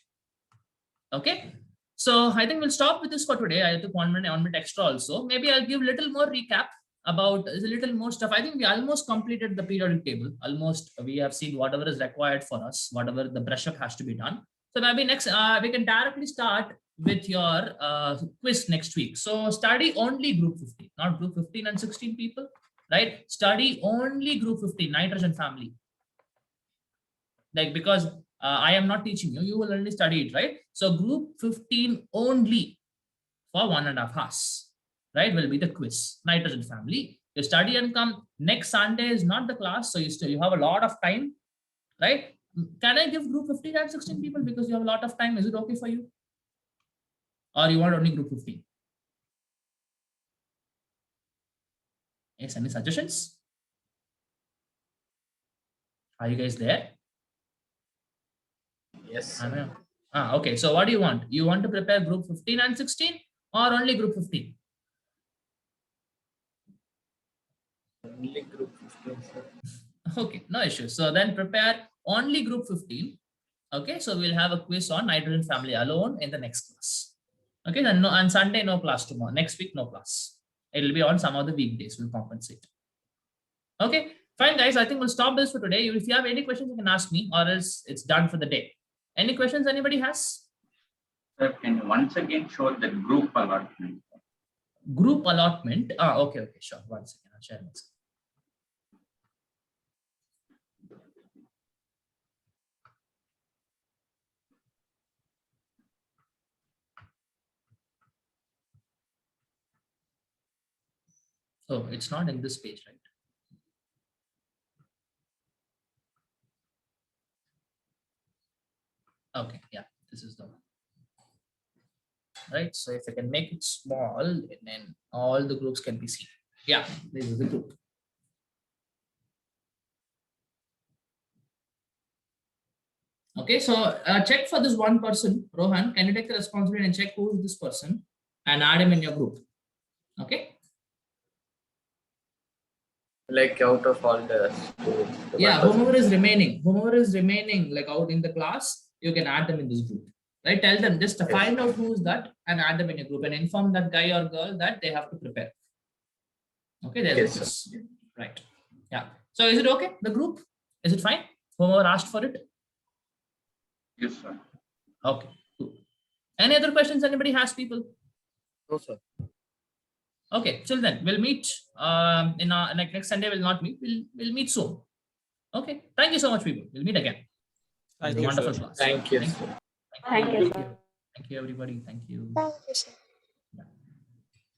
Okay. So I think we'll stop with this for today. I took 1 minute extra also. Maybe I'll give a little more recap about a little more stuff. I think we almost completed the periodic table. Almost we have seen whatever is required for us, whatever the brush up has to be done. So maybe next we can directly start with your quiz next week. So study only group 15, not group 15 and 16 people, right? Study only group 15, nitrogen family. Like, because I am not teaching you, you will only study it, right? So group 15 only for 1.5 hours, right, will be the quiz, nitrogen family. You study and come. Next Sunday is not the class, so you have a lot of time, right? Can I give group 15 and 16 people because you have a lot of time? Is it okay for you? Or you want only group 15? Yes, any suggestions? Are you guys there? Yes. Okay, so what do you want? You want to prepare group 15 and 16 or only group 15? Only group 15, sir. Okay, no issue. So then prepare only group 15. Okay, so we'll have a quiz on nitrogen family alone in the next class. Okay, then no, on Sunday, no class tomorrow. Next week, no class. It'll be on some of the weekdays. We'll compensate. Okay, fine, guys. I think we'll stop this for today. If you have any questions, you can ask me, or else it's done for the day. Any questions anybody has? Sir, can you once again show the group allotment? Group allotment. Okay, sure. 1 second. I'll share my screen. Oh, it's not in this page, right? Okay, yeah, this is the one. Right, so if I can make it small, and then all the groups can be seen. Yeah, this is the group. Okay, so check for this one person, Rohan. Can you take the responsibility and check who is this person and add him in your group? Okay. Like out of all the students. Yeah, whomever is remaining, like out in the class, you can add them in this group. Right? Tell them just to find out who is that and add them in your group and inform that guy or girl that they have to prepare. Okay, there's this. Right. Yeah. So is it okay? The group? Is it fine? Whomever asked for it? Yes, sir. Okay. Cool. Any other questions anybody has, people? No, sir. Okay, till then we'll meet in our like next Sunday. We'll not meet. We'll meet soon. Okay. Thank you so much, people. We'll meet again. Thank you, Wonderful sir. class. Thank you. Thank you, sir. Thank you, everybody. Thank you. Thank you, sir.